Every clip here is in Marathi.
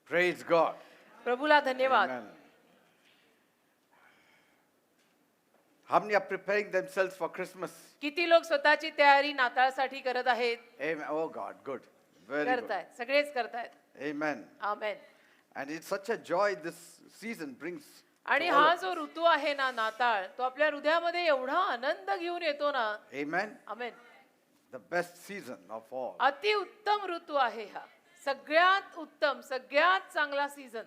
Praise God. प्रभूला धन्यवाद. Amen. How many are preparing themselves for Christmas? किती लोक स्वतःची तयारी नाताळसाठी करत आहेत? Amen. Oh God, good. Very good. करतायत, सगळेच करतायत. Amen. Amen. And it's such a joy this season brings. आणि to all हा of जो us. ऋतू आहे ना नाताळ, तो आपल्या हृदयामध्ये एवढा आनंद घेऊन येतो ना. Amen. Amen. The best season of all. अति उत्तम ऋतू आहे हा. सगळ्यात उत्तम, सगळ्यात चांगला season.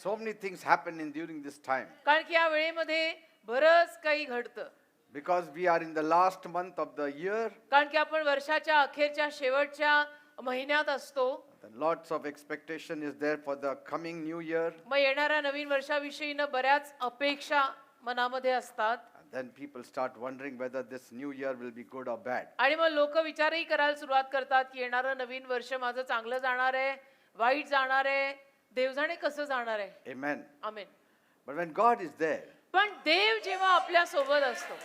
So many things happen in during this time. कारण की या वेळेमध्ये बरंच काही घडतं. Because we are in the last month of the year. कारण की आपण वर्षाच्या अखेरच्या शेवटच्या महिन्यात असतो. Lots of expectation is there for the coming new year. मग येणाऱ्या नवीन वर्षाविषयीनं बऱ्याच अपेक्षा मनामध्ये असतात. And then people start wondering whether this new year will be good or bad. आणि मग लोक विचारही करायला सुरुवात करतात की येणारं नवीन वर्ष माझं चांगलं जाणार आहे, वाईट जाणार आहे, देव जाणे कसं जाणार आहे. Amen. Amen. But when God is there, पण देव जेव्हा आपल्या सोबत असतो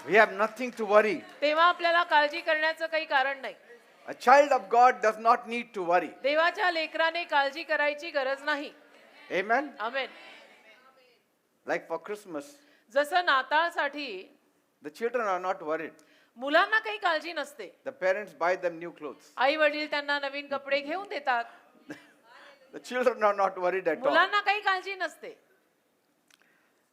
we have nothing to worry. तेव्हा आपल्याला काळजी करण्याचं काही कारण नाही. A child of God does not need to worry. देवाच्या लेकराने काळजी करायची गरज नाही. Amen. Amen. Like for Christmas, जसं नाताळसाठी the children are not worried. मुलांना काही काळजी नसते. The parents buy them new clothes. आई वडील त्यांना नवीन कपडे घेऊन देतात. The children are not worried at all. मुलांना काही काळजी नसते.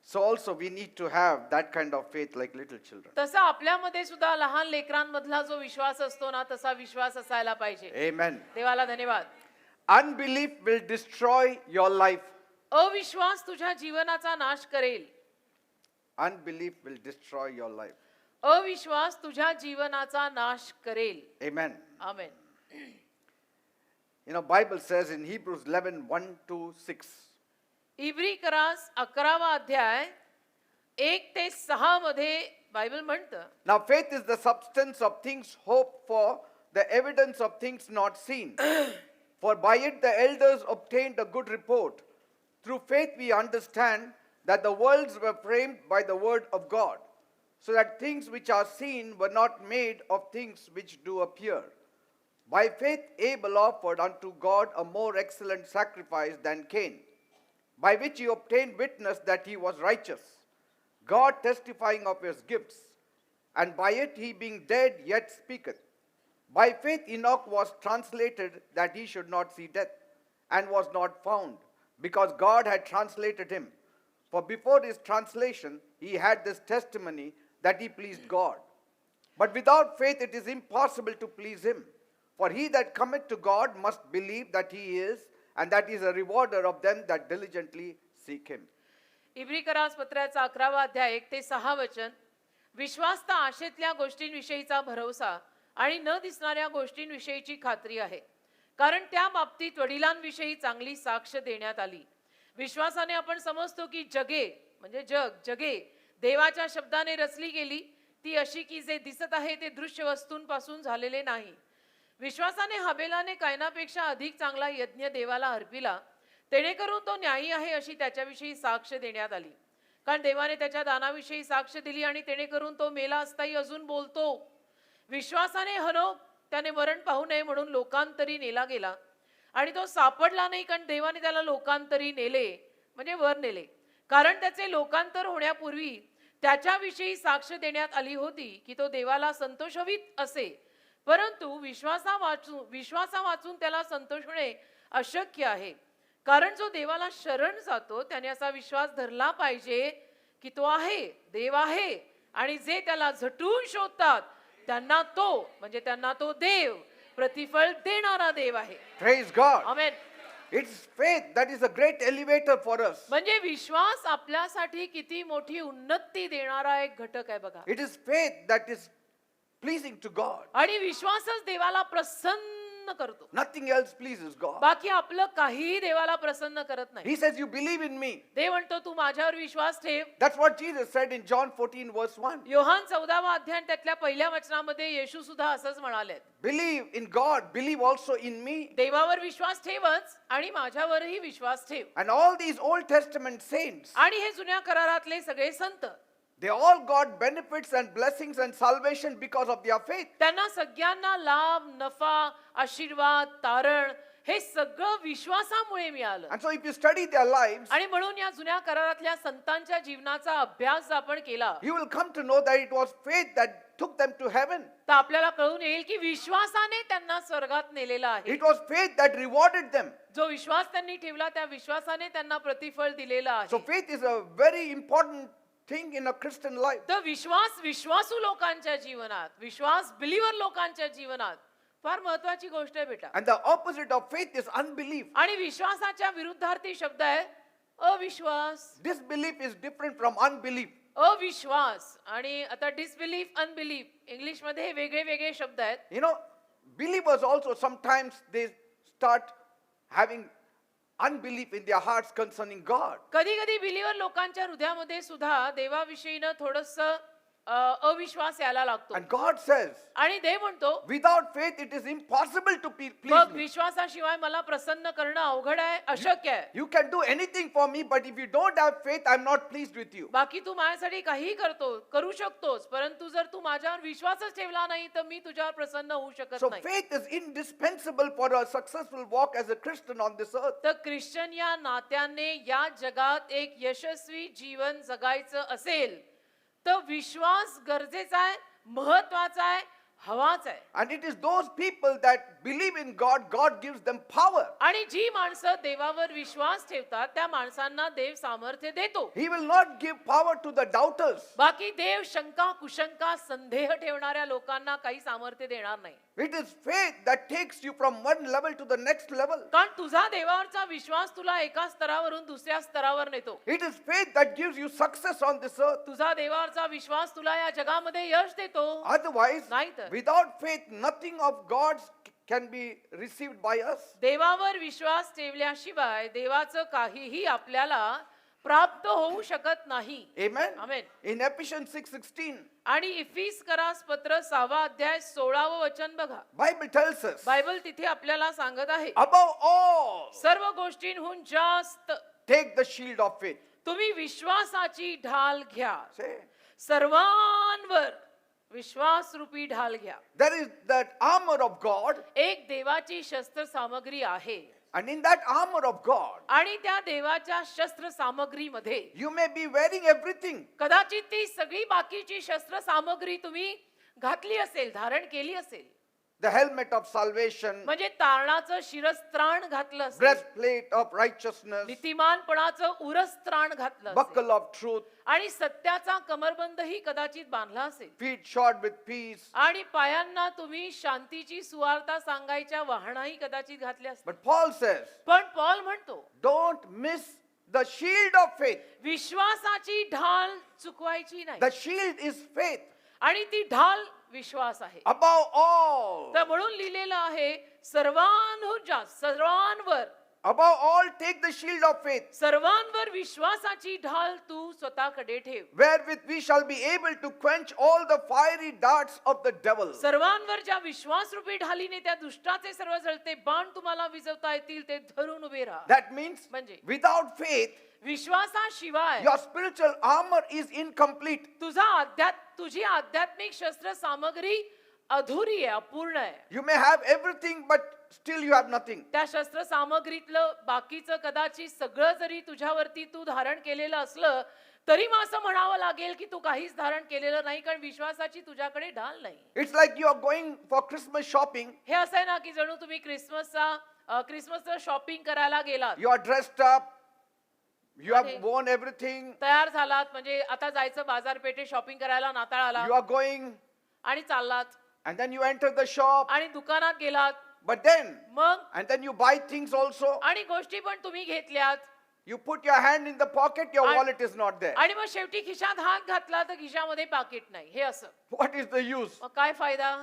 So also we need to have that kind of faith like little children. तसं आपल्यामध्ये सुद्धा लहान लेकरांमधला जो विश्वास असतो ना तसा विश्वास असायला पाहिजे. Amen. देवाला धन्यवाद. Unbelief will destroy your life. अविश्वास तुझ्या जीवनाचा नाश करेल. Unbelief will destroy your life. अविश्वास तुझ्या जीवनाचा नाश करेल. Amen. Amen. You know, Bible says in Hebrews 11, 1 to 6. इब्री करास 11वा अध्याय 1 ते 6 मध्ये बायबल म्हणतं. Now faith is the substance of things hoped for, the evidence of things not seen. For by it the elders obtained a good report. Through faith we understand that the worlds were framed by the word of God, so that things which are seen were not made of things which do appear. By faith Abel offered unto God a more excellent sacrifice than Cain, by which he obtained witness that he was righteous, God testifying of his gifts, and by it he being dead yet speaketh. By faith Enoch was translated that he should not see death, and was not found, because God had translated him. For before his translation he had this testimony that he pleased God. But without faith it is impossible to please him. For he that cometh to God must believe that he is, and that he is a rewarder of them that diligently seek him. इब्री करास पत्राचा 11वा अध्याय 1 ते 6 वचन. विश्वास तर आशेतल्या गोष्टींविषयीचा भरवसा आणि न दिसणाऱ्या गोष्टींविषयीची खात्री आहे. कारण त्या बाबतीत वडिलांविषयी चांगली साक्ष देण्यात आली. विश्वासाने आपण समजतो की जगे म्हणजे जगे देवाच्या शब्दाने रचली गेली, ती अशी की जे दिसत आहे ते दृश्य वस्तूंपासून झालेले नाही. विश्वासाने हाबेलाने कायनापेक्षा अधिक चांगला यज्ञ देवाला अर्पिला, तेणेकरून तो न्यायी आहे अशी त्याच्याविषयी साक्ष देण्यात आली. कारण देवाने त्याच्या दानाविषयी साक्ष दिली आणि तेणेकरून तो मेला असताही अजून बोलतो. विश्वासाने हनोक त्याने मरण पाहू नये म्हणून लोकांतरी नेला गेला आणि तो सापडला नाही, कारण देवाने त्याला लोकांतरी नेले म्हणजे वर नेले. कारण त्याचे लोकांतर होण्यापूर्वी त्याच्याविषयी साक्ष देण्यात आली होती की तो देवाला संतोषवीत असे. परंतु विश्वासा वाचून त्याला संतोष होणे अशक्य आहे. कारण जो देवाला शरण जातो त्याने असा विश्वास धरला पाहिजे की तो आहे, देव आहे, आणि जे त्याला झटून शोधतात त्यांना तो देव प्रतिफळ देणारा देव आहे. Praise God. Amen. It's faith that is a great elevator for us. म्हणजे विश्वास आपल्यासाठी किती मोठी उन्नती देणारा एक घटक आहे बघा. It is faith that is pleasing to God. आणि विश्वासच देवाला प्रसन्न करतो. Nothing else pleases God. बाकी आपलं काहीही देवाला प्रसन्न करत नाही. He says, you believe in me. देव म्हणतो तू माझ्यावर विश्वास ठेव. That's what Jesus said in John 14 verse 1. Yohan 14वा अध्याय त्यातल्या पहिल्या वचनामध्ये येशू सुद्धा असंच म्हणाले. Believe in God, believe also in me. देवावर विश्वास ठेवच आणि माझ्यावरही विश्वास ठेव. And all these Old Testament saints, आणि हे जुन्या करारातले सगळे संत, They all got benefits and blessings and salvation because of their faith. त्यांना सगळ्यांना लाभ, नफा, आशीर्वाद, तारण हे सगळं विश्वासामुळे मिळालं. And so if you study their lives, आणि म्हणून या जुन्या करारातल्या संतांच्या जीवनाचा अभ्यास आपण केला you will come to know that it was faith that took them to heaven. तर आपल्याला कळून येईल की विश्वासाने त्यांना स्वर्गात नेलेला आहे. It was faith that rewarded them. जो विश्वास त्यांनी ठेवला त्या विश्वासाने त्यांना प्रतिफळ दिलेलं So आहे. faith is a very important thing in a Christian life. तर विश्वास विश्वासू लोकांच्या जीवनात, विश्वास बिलीवर लोकांच्या जीवनात फार महत्वाची गोष्ट आहे बेटा. And the opposite of faith is unbelief. आणि विश्वासाच्या विरुद्धार्थी शब्द आहे अविश्वास. Disbelief is different from unbelief. अविश्वास आणि आता डिसबिलीफ, अनबिलीफ इंग्लिश मध्ये हे वेगळे वेगळे शब्द आहेत. You know, believers also sometimes they start having unbelief in their hearts concerning God. कधी कधी बिलीवर लोकांच्या हृदयामध्ये सुद्धा देवाविषयीनं थोडंसं अविश्वास यायला लागतो. And God says, आणि देव म्हणतो without faith it is impossible to please मग me. विश्वासाशिवाय मला प्रसन्न करणं अवघड आहे, अशक्य आहे. You can do anything for me, but if you don't have faith, I'm not pleased with you. बाकी तू माझ्यासाठी काहीही करू शकतोस, परंतु जर तू माझ्यावर विश्वासच ठेवला नाही तर मी तुझ्यावर प्रसन्न होऊ शकत So नाही. faith is indispensable for a successful walk as a Christian on this earth. तर ख्रिश्चन या नात्याने या जगात एक यशस्वी जीवन जगायचं असेल तर विश्वास गरजेचा आहे, महत्वाचा आहे, हवाच आहे. And it is those people that believe in God, God gives them power. आणि जी माणसं देवावर विश्वास ठेवतात त्या माणसांना देव सामर्थ्य देतो. He will not give power to the doubters. बाकी देव शंका, कुशंका, संदेह ठेवणाऱ्या लोकांना काही सामर्थ्य देणार नाही. It is faith that takes you from one level to the next level. कारण तुझा देवावरचा विश्वास तुला एका स्तरावरून दुसऱ्या स्तरावर नेतो. It is faith that gives you success on this earth. तुझा देवावरचा विश्वास तुला या जगामध्ये यश देतो. Otherwise, नाहीतर. without faith, nothing of God's can be received by us. देवावर विश्वास ठेवल्याशिवाय देवाचं काहीही आपल्याला प्राप्त होऊ शकत नाही. Amen. Amen. In Ephesians 6:16, आणि इफिस करास पत्र 6 अध्याय 16 वचन बघा. Bible tells us, बायबल तिथे आपल्याला सांगत आहे above all, सर्व गोष्टींहून जास्त take the shield of faith. तुम्ही विश्वासाची ढाल घ्या. Say, सर्वांवर विश्वास रूपी ढाल घ्या. there is that armor of God, एक देवाची शस्त्र सामग्री आहे and in that armor of God, आणि त्या देवाच्या शस्त्र सामग्रीमध्ये you may be wearing everything. कदाचित ती सगळी बाकीची शस्त्र सामग्री तुम्ही घातली असेल, धारण केली असेल. The helmet of salvation, म्हणजे तारणाचं शिरस्त्राण घातलं असेल, breastplate of righteousness, नीतिमानपणाचं उरस्त्राण घातलं असेल, buckle of truth, आणि सत्याचा कमरबंदही कदाचित बांधला असेल, feet shod with peace. आणि पायांना तुम्ही शांतीची सुवार्ता सांगायच्या वाहनाही कदाचित घातल्या असतील. But Paul says, पण पॉल म्हणतो don't miss the shield of faith. विश्वासाची ढाल चुकवायची नाही. The shield is faith. आणि ती ढाल विश्वास आहे. Above all, तर म्हणून लिहिलेलं आहे सर्वांहून जास्त, सर्वांवर, above all, take the shield of faith, सर्वांवर विश्वासाची ढाल तू स्वतःकडे ठेव. wherewith we shall be able to quench all the fiery darts of the devil. सर्वांवर ज्या विश्वासरूपी ढालीने त्या दुष्टाचे सर्व जळते बाण तुम्हाला विझवता येतील ते धरून उभे राहा. That means म्हणजे without faith, विश्वासाशिवाय your spiritual armor is incomplete. तुझी आध्यात्मिक शस्त्र सामग्री अधुरी आहे, अपूर्ण आहे. You may have everything, but still you have nothing. त्या शस्त्र सामग्रीतलं बाकीचं कदाचित सगळं जरी तुझ्यावरती तू धारण केलेलं असलं तरी मग असं म्हणावं लागेल की तू काहीच धारण केलेलं नाही, कारण विश्वासाची तुझ्याकडे ढाल नाही. It's like you are going for Christmas shopping. हे असं आहे ना की जणू तुम्ही क्रिसमसचं शॉपिंग करायला गेलात, You are dressed up. You have Okay. worn everything. तयार झालात, म्हणजे आता जायचं बाजारपेठे शॉपिंग करायला, नाताळाला, You are going, आणि चाललात and then you enter the shop. आणि दुकानात गेलात, But then, मग and then you buy things also. आणि गोष्टी पण तुम्ही घेतल्यात, You put your hand in the pocket, your And- wallet is not there. आणि मग शेवटी खिशात हात घातला तर खिशामध्ये पाकिट नाही. हे असं What is the use? मग काय फायदा?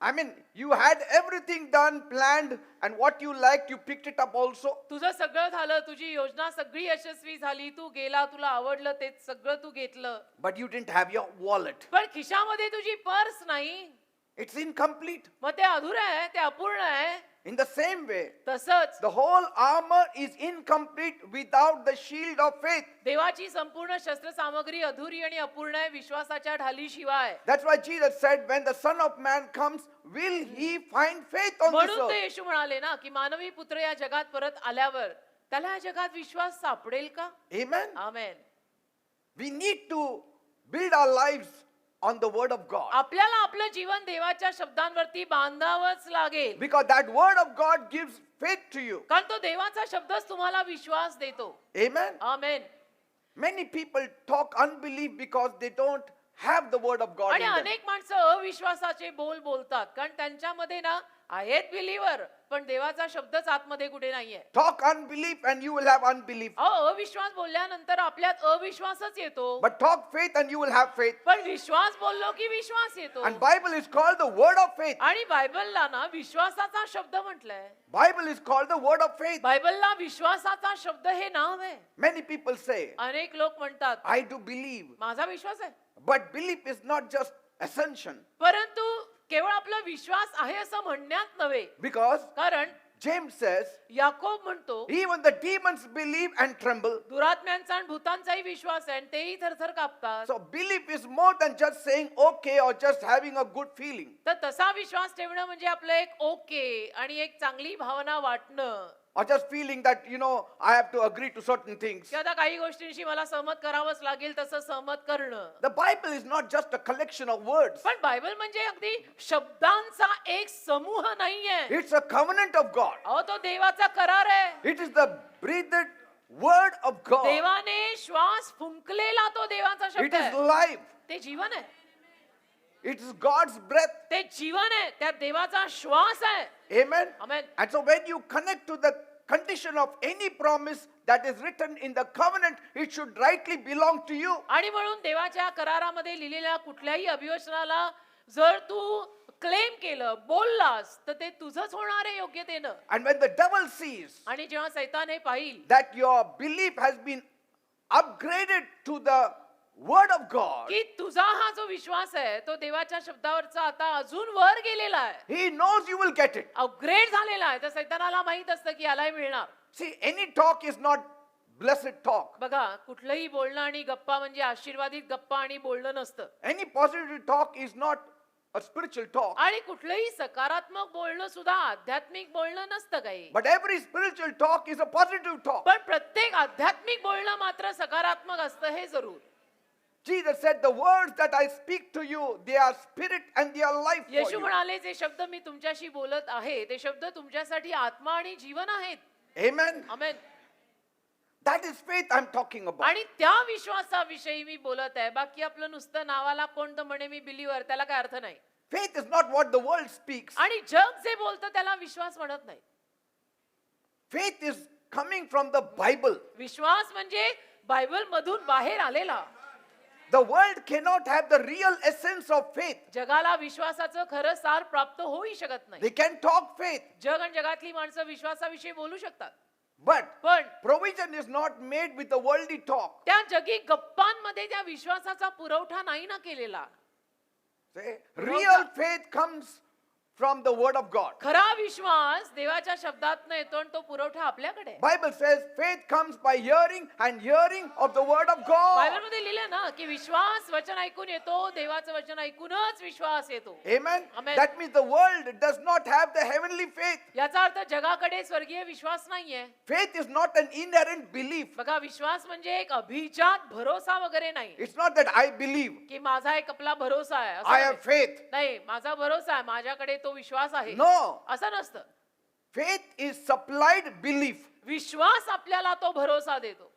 I mean, you had everything done, planned, and what you liked, you picked it up also. तुझं सगळं झालं, तुझी योजना सगळी यशस्वी झाली, तू गेला, तुला आवडलं ते सगळं तू घेतलं, But you didn't have your wallet. पण खिशामध्ये तुझी पर्स नाही. It's incomplete. मग ते अधुरं आहे, ते अपूर्ण आहे. In the same way, तसंच the whole armor is incomplete without the shield of faith. देवाची संपूर्ण शस्त्र सामग्री अधुरी आणि अपूर्ण आहे विश्वासाच्या ढालीशिवाय. That's why Jesus said, when the Son of Man comes, will he find faith on this म्हणून ते earth? येशू म्हणाले ना की मानवी पुत्र या जगात परत आल्यावर त्याला या जगात विश्वास सापडेल का? Amen. Amen. We need to build our lives on the word of God. आपल्याला आपलं जीवन देवाच्या शब्दांवरती बांधावंच लागेल. Because that word of God gives faith to you. कारण तो देवाचा शब्दच तुम्हाला विश्वास देतो. Amen. Amen. Many people talk unbelief because they don't have the word of God आणि in them. अनेक माणसं अविश्वासाचे बोल बोलतात कारण त्यांच्यामध्ये ना आहेत बिलीवर पण देवाचा शब्दच आतमध्ये कुठे नाहीये. Talk unbelief and you will have unbelief. अविश्वास बोलल्यानंतर आपल्यात अविश्वासच येतो. But talk faith and you will have faith. पण विश्वास बोललो की विश्वास येतो. And Bible is called the word of faith. आणि बायबलला ना विश्वासाचा शब्द म्हटलंय. Bible is called the word of faith. बायबलला विश्वासाचा शब्द हे नाव आहे. Many people say, अनेक लोक म्हणतात I do believe. माझा विश्वास आहे. But belief is not just ascension. परंतु केवळ आपला विश्वास आहे असं म्हणण्यात नव्हे. Because कारण James says, याकोब म्हणतो even the demons believe and tremble. दुरात्म्यांचा आणि भूतांचाही विश्वास आहे आणि तेही थरथर कापतात. So belief is more than just saying okay or just having a good feeling. तर तसा विश्वास ठेवणं म्हणजे आपलं एक ओके आणि एक चांगली भावना वाटणं Or just feeling that, I have to agree to certain things. किंवा काही गोष्टींशी मला सहमत करावंच लागेल तसं सहमत करणं. The Bible is not just a collection of words. पण बायबल म्हणजे अगदी शब्दांचा एक समूह नाहीये. It's a covenant of God. अहो तो देवाचा करार आहे. It is the breathed word of God. देवाने श्वास फुंकलेला तो देवाचा It शब्द is आहे. life. ते जीवन आहे. It is God's breath. ते जीवन आहे. त्यात देवाचा श्वास आहे. Amen. Amen. And so when you connect to the condition of any promise that is written in the covenant, it should rightly belong to you. आणि म्हणून देवाच्या करारामध्ये लिहिलेल्या कुठल्याही अभिवचनाला जर तू क्लेम केलं बोललास तर ते तुझंच होणार आहे योग्यतेनं. And when the devil sees आणि जेव्हा सैतान हे पाहिल that your belief has been upgraded to the word of God, की तुझा हा जो विश्वास आहे तो देवाच्या शब्दावरचा आता अजून वर गेलेला आहे, he knows you will get it. Upgrade झालेला आहे, तर सैतानाला माहित असतं की यालाही मिळणार. See, any talk is not blessed talk. बघा कुठलंही बोलणं आणि गप्पा म्हणजे आशीर्वादित गप्पा आणि बोलणं नसतं. Any positive talk is not a spiritual talk. आणि कुठलंही सकारात्मक बोलणं सुद्धा आध्यात्मिक बोलणं नसतं काही. But every spiritual talk is a positive talk. पण प्रत्येक आध्यात्मिक बोलणं मात्र सकारात्मक असतं हे जरूर. Jesus said, the words that I speak to you, they are spirit and they are life for Yeshu you. म्हणाले जे शब्द मी तुमच्याशी बोलत आहे ते शब्द तुमच्यासाठी आत्मा आणि जीवन आहेत. Amen. Amen. That is faith I'm talking about. आणि त्या विश्वासाविषयी मी बोलत आहे. बाकी आपलं नुसतं नावाला कोणतं म्हणे मी बिलीवर त्याला काय अर्थ नाही. Faith is not what the world speaks. आणि जग जे बोलतं त्याला विश्वास म्हणत नाही. Faith is coming from the Bible. विश्वास म्हणजे बायबल मधून बाहेर आलेला. The world cannot have the real essence of faith. जगाला विश्वासाचं खरं सार प्राप्त होऊ शकत नाही. They can talk faith, जग आणि जगातली माणसं विश्वासाविषयी बोलू शकतात. but पण provision is not made with the worldly talk. त्या जगी गप्पांमध्ये त्या विश्वासाचा पुरवठा नाही ना केलेला. See, real faith comes from the word of God. खरा विश्वास देवाच्या शब्दातनं येतो आणि तो पुरवठा आपल्याकडे आहे. Bible says faith comes by hearing and hearing of the word of God. बायबलमध्ये लिहिलं ना की विश्वास वचन ऐकून येतो, देवाचं वचन ऐकूनच विश्वास येतो. Amen. Amen. That means the world does not have the heavenly faith. याचा अर्थ जगाकडे स्वर्गीय विश्वास नाहीये. Faith is not an inherent belief. बघा विश्वास म्हणजे एक अभिजात भरोसा वगैरे नाही It's not that I believe, की माझा एक आपला भरोसा आहे असं I have नाही. faith. नाही माझा भरोसा आहे माझ्याकडे तो विश्वास आहे No. असं नसतं. Faith is supplied belief. विश्वास आपल्याला तो भरोसा देतो.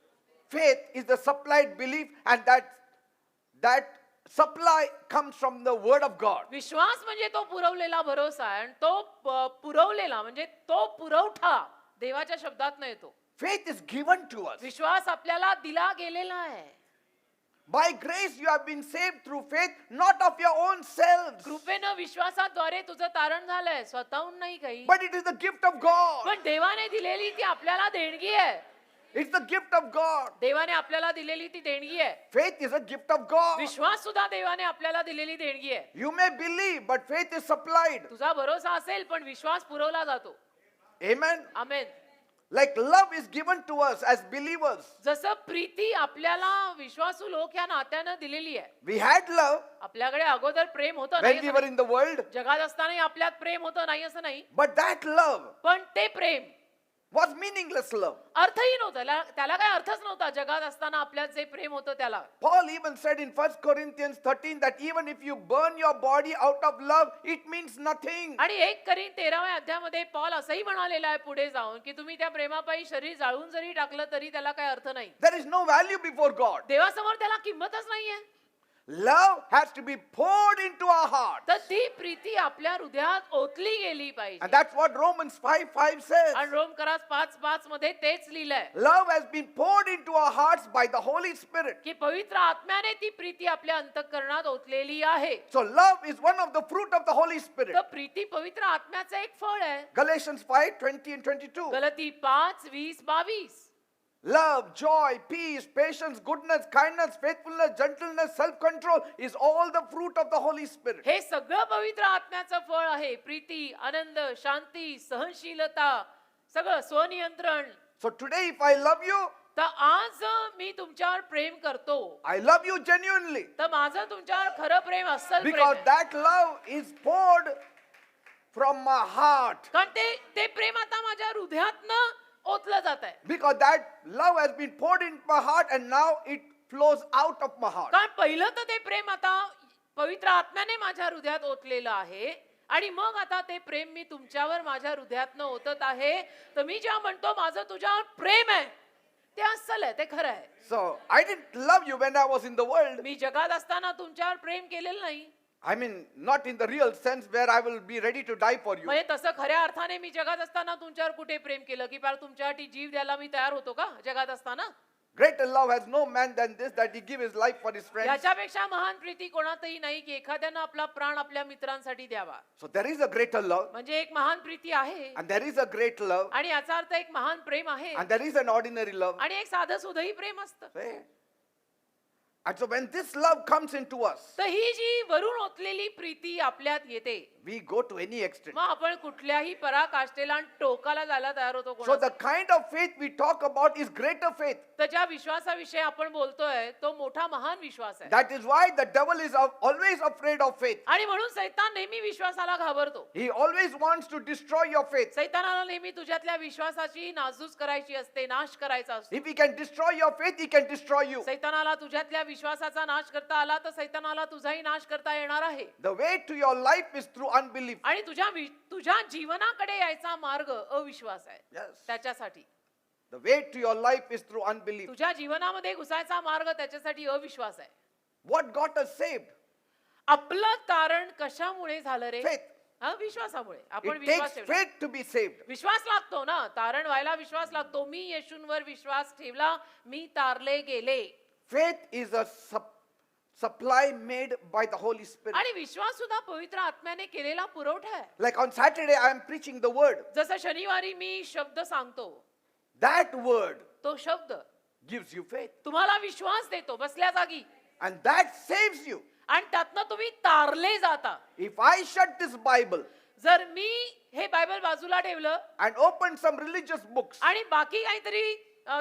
Faith is the supplied belief, and that supply comes from the word of God. विश्वास म्हणजे तो पुरवलेला भरोसा आहे आणि तो पुरवलेला म्हणजे तो पुरवठा देवाच्या शब्दातनं येतो. Faith is given to us. विश्वास आपल्याला दिला गेलेला आहे. By grace you have been saved through faith, not of your own selves, कृपेनं विश्वासाद्वारे तुझं तारण झालंय, स्वतःहून नाही काही. but it is the gift of God. पण देवाने दिलेली ती आपल्याला देणगी आहे. It's the gift of God. देवाने आपल्याला दिलेली ती देणगी आहे. Faith is a gift of God. विश्वास सुद्धा देवाने आपल्याला दिलेली देणगी आहे. You may believe, but faith is supplied. तुझा भरोसा असेल पण विश्वास पुरवला जातो. Amen. Amen. Like love is given to us as believers. जसं प्रीती आपल्याला विश्वासू लोक या नात्यानं दिलेली आहे. We had love आपल्याकडे अगोदर प्रेम होतं when नाही we असं were नाही. in the world, जगात असतानाही आपल्यात प्रेम होतं नाही असं नाही. but that love पण ते प्रेम was meaningless love. अर्थहीन होतं. त्याला काही अर्थच नव्हता. जगात असताना आपल्यात जे प्रेम होतं त्याला. Paul even said in 1 Corinthians 13 that even if you burn your body out of love, it means nothing. आणि 1 करीन 13व्या अध्यायामध्ये पॉल असंही म्हणालेला आहे पुढे जाऊन की तुम्ही त्या प्रेमापायी शरीर जाळून जरी टाकलं तरी त्याला काही अर्थ नाही. There is no value before God. देवासमोर त्याला किंमतच नाहीये. Love has to be poured into our heart. तर ती प्रीती आपल्या हृदयात ओतली गेली And पाहिजे. that's what Romans 5:5 says. आणि रोमकरास 5:5 मध्ये तेच लिहिलंय Love has been poured into our hearts by the Holy Spirit. की पवित्र आत्म्याने ती प्रीती आपल्या अंतःकरणात ओतलेली आहे. So love is one of the fruit of the Holy Spirit. तर प्रीती पवित्र आत्म्याचं एक फळ आहे. Galatians 5:20 and 22. गलती 5:20-22. Love, joy, peace, patience, goodness, kindness, faithfulness, gentleness, self-control is all the fruit of the Holy Spirit. हे सगळं पवित्र आत्म्याचं फळ आहे. प्रीती, आनंद, शांती, सहनशीलता, सगळं स्वनियंत्रण. So today if I love you, तर आज मी तुमच्यावर प्रेम करतो. I love you genuinely तर माझं तुमच्यावर खरं प्रेम अस्सल प्रेम because आहे. that love is poured from my heart. कारण ते प्रेम आता माझ्या हृदयातनं ओतलं जात आहे. Because that love has been poured into my heart and now it flows out of my heart. कारण पहिलं तर ते प्रेम आता पवित्र आत्म्याने माझ्या हृदयात ओतलेलं आहे आणि मग आता ते प्रेम मी तुमच्यावर माझ्या हृदयातनं ओतत आहे. तर मी जेव्हा म्हणतो माझं तुझ्यावर प्रेम आहे ते अस्सल आहे, ते खरं आहे. So I didn't love you when I was in the world. मी जगात असताना तुमच्यावर प्रेम केलेलं नाही. I mean, not in the real sense where I will be ready to die for you. म्हणजे तसं खऱ्या अर्थाने मी जगात असताना तुमच्यावर कुठे प्रेम केलं की पार तुमच्यासाठी जीव द्यायला मी तयार होतो का जगात असताना? Greater love has no man than this, that he give his life for his friends. याच्यापेक्षा महान प्रीती कोणातही नाही की एखाद्यानं आपला प्राण आपल्या मित्रांसाठी द्यावा. So there is a greater love म्हणजे एक महान प्रीती आहे and there is a great love आणि याचा अर्थ एक महान प्रेम आहे and there is an ordinary love. आणि एक साधं सुधही प्रेम असतं. See? And so when this love comes into us, तर ही जी वरून ओतलेली प्रीती आपल्यात येते we go to any extent. मग आपण कुठल्याही पराकाष्ठेला आणि टोकाला जायला तयार होतो. So the कोणासाठी? kind of faith we talk about is greater faith. तर ज्या विश्वासाविषयी आपण बोलतोय तो मोठा महान विश्वास आहे. That is why the devil is always afraid of faith. आणि म्हणून सैतान नेहमी विश्वासाला घाबरतो. He always wants to destroy your faith. सैतानाला नेहमी तुझ्यातल्या विश्वासाची नासधूस करायची असते, नाश करायचा असतो. If he can destroy your faith, he can destroy you. सैतानाला तुझ्यातल्या विश्वासाचा नाश करता आला तर सैतानाला तुझाही नाश करता येणार आहे. The way to your life is through unbelief. आणि तुझ्या जीवनाकडे यायचा मार्ग अविश्वास आहे. Yes. त्याच्यासाठी The way to your life is through unbelief. तुझ्या जीवनामध्ये घुसायचा मार्ग त्याच्यासाठी अविश्वास आहे. What got us saved? आपलं तारण कशामुळे झालं रे? Faith. विश्वासामुळे. आपण It विश्वास takes ठेवला. faith to be saved. विश्वास लागतो ना. तारण व्हायला विश्वास लागतो. मी येशूंवर विश्वास ठेवला, मी तारले गेले. Faith is a supply made by the Holy Spirit. आणि विश्वास सुद्धा पवित्र आत्म्याने केलेला पुरवठा आहे. Like on Saturday, I am preaching the word. जसं शनिवारी मी शब्द सांगतो, That word तो शब्द gives you faith. तुम्हाला विश्वास देतो बसल्या जागी And that saves you. आणि त्यातनं तुम्ही तारले जाता. If I shut this Bible जर मी हे बायबल बाजूला ठेवलं and open some religious books, आणि बाकी काहीतरी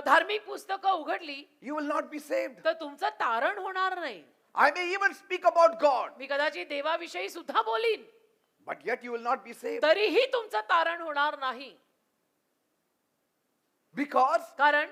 धार्मिक पुस्तकं उघडली you will not be saved. तर तुमचं तारण होणार नाही. I may even speak about God, मी कदाचित देवाविषयी सुद्धा बोलीन but yet you will not be saved. तरीही तुमचं तारण होणार नाही. Because कारण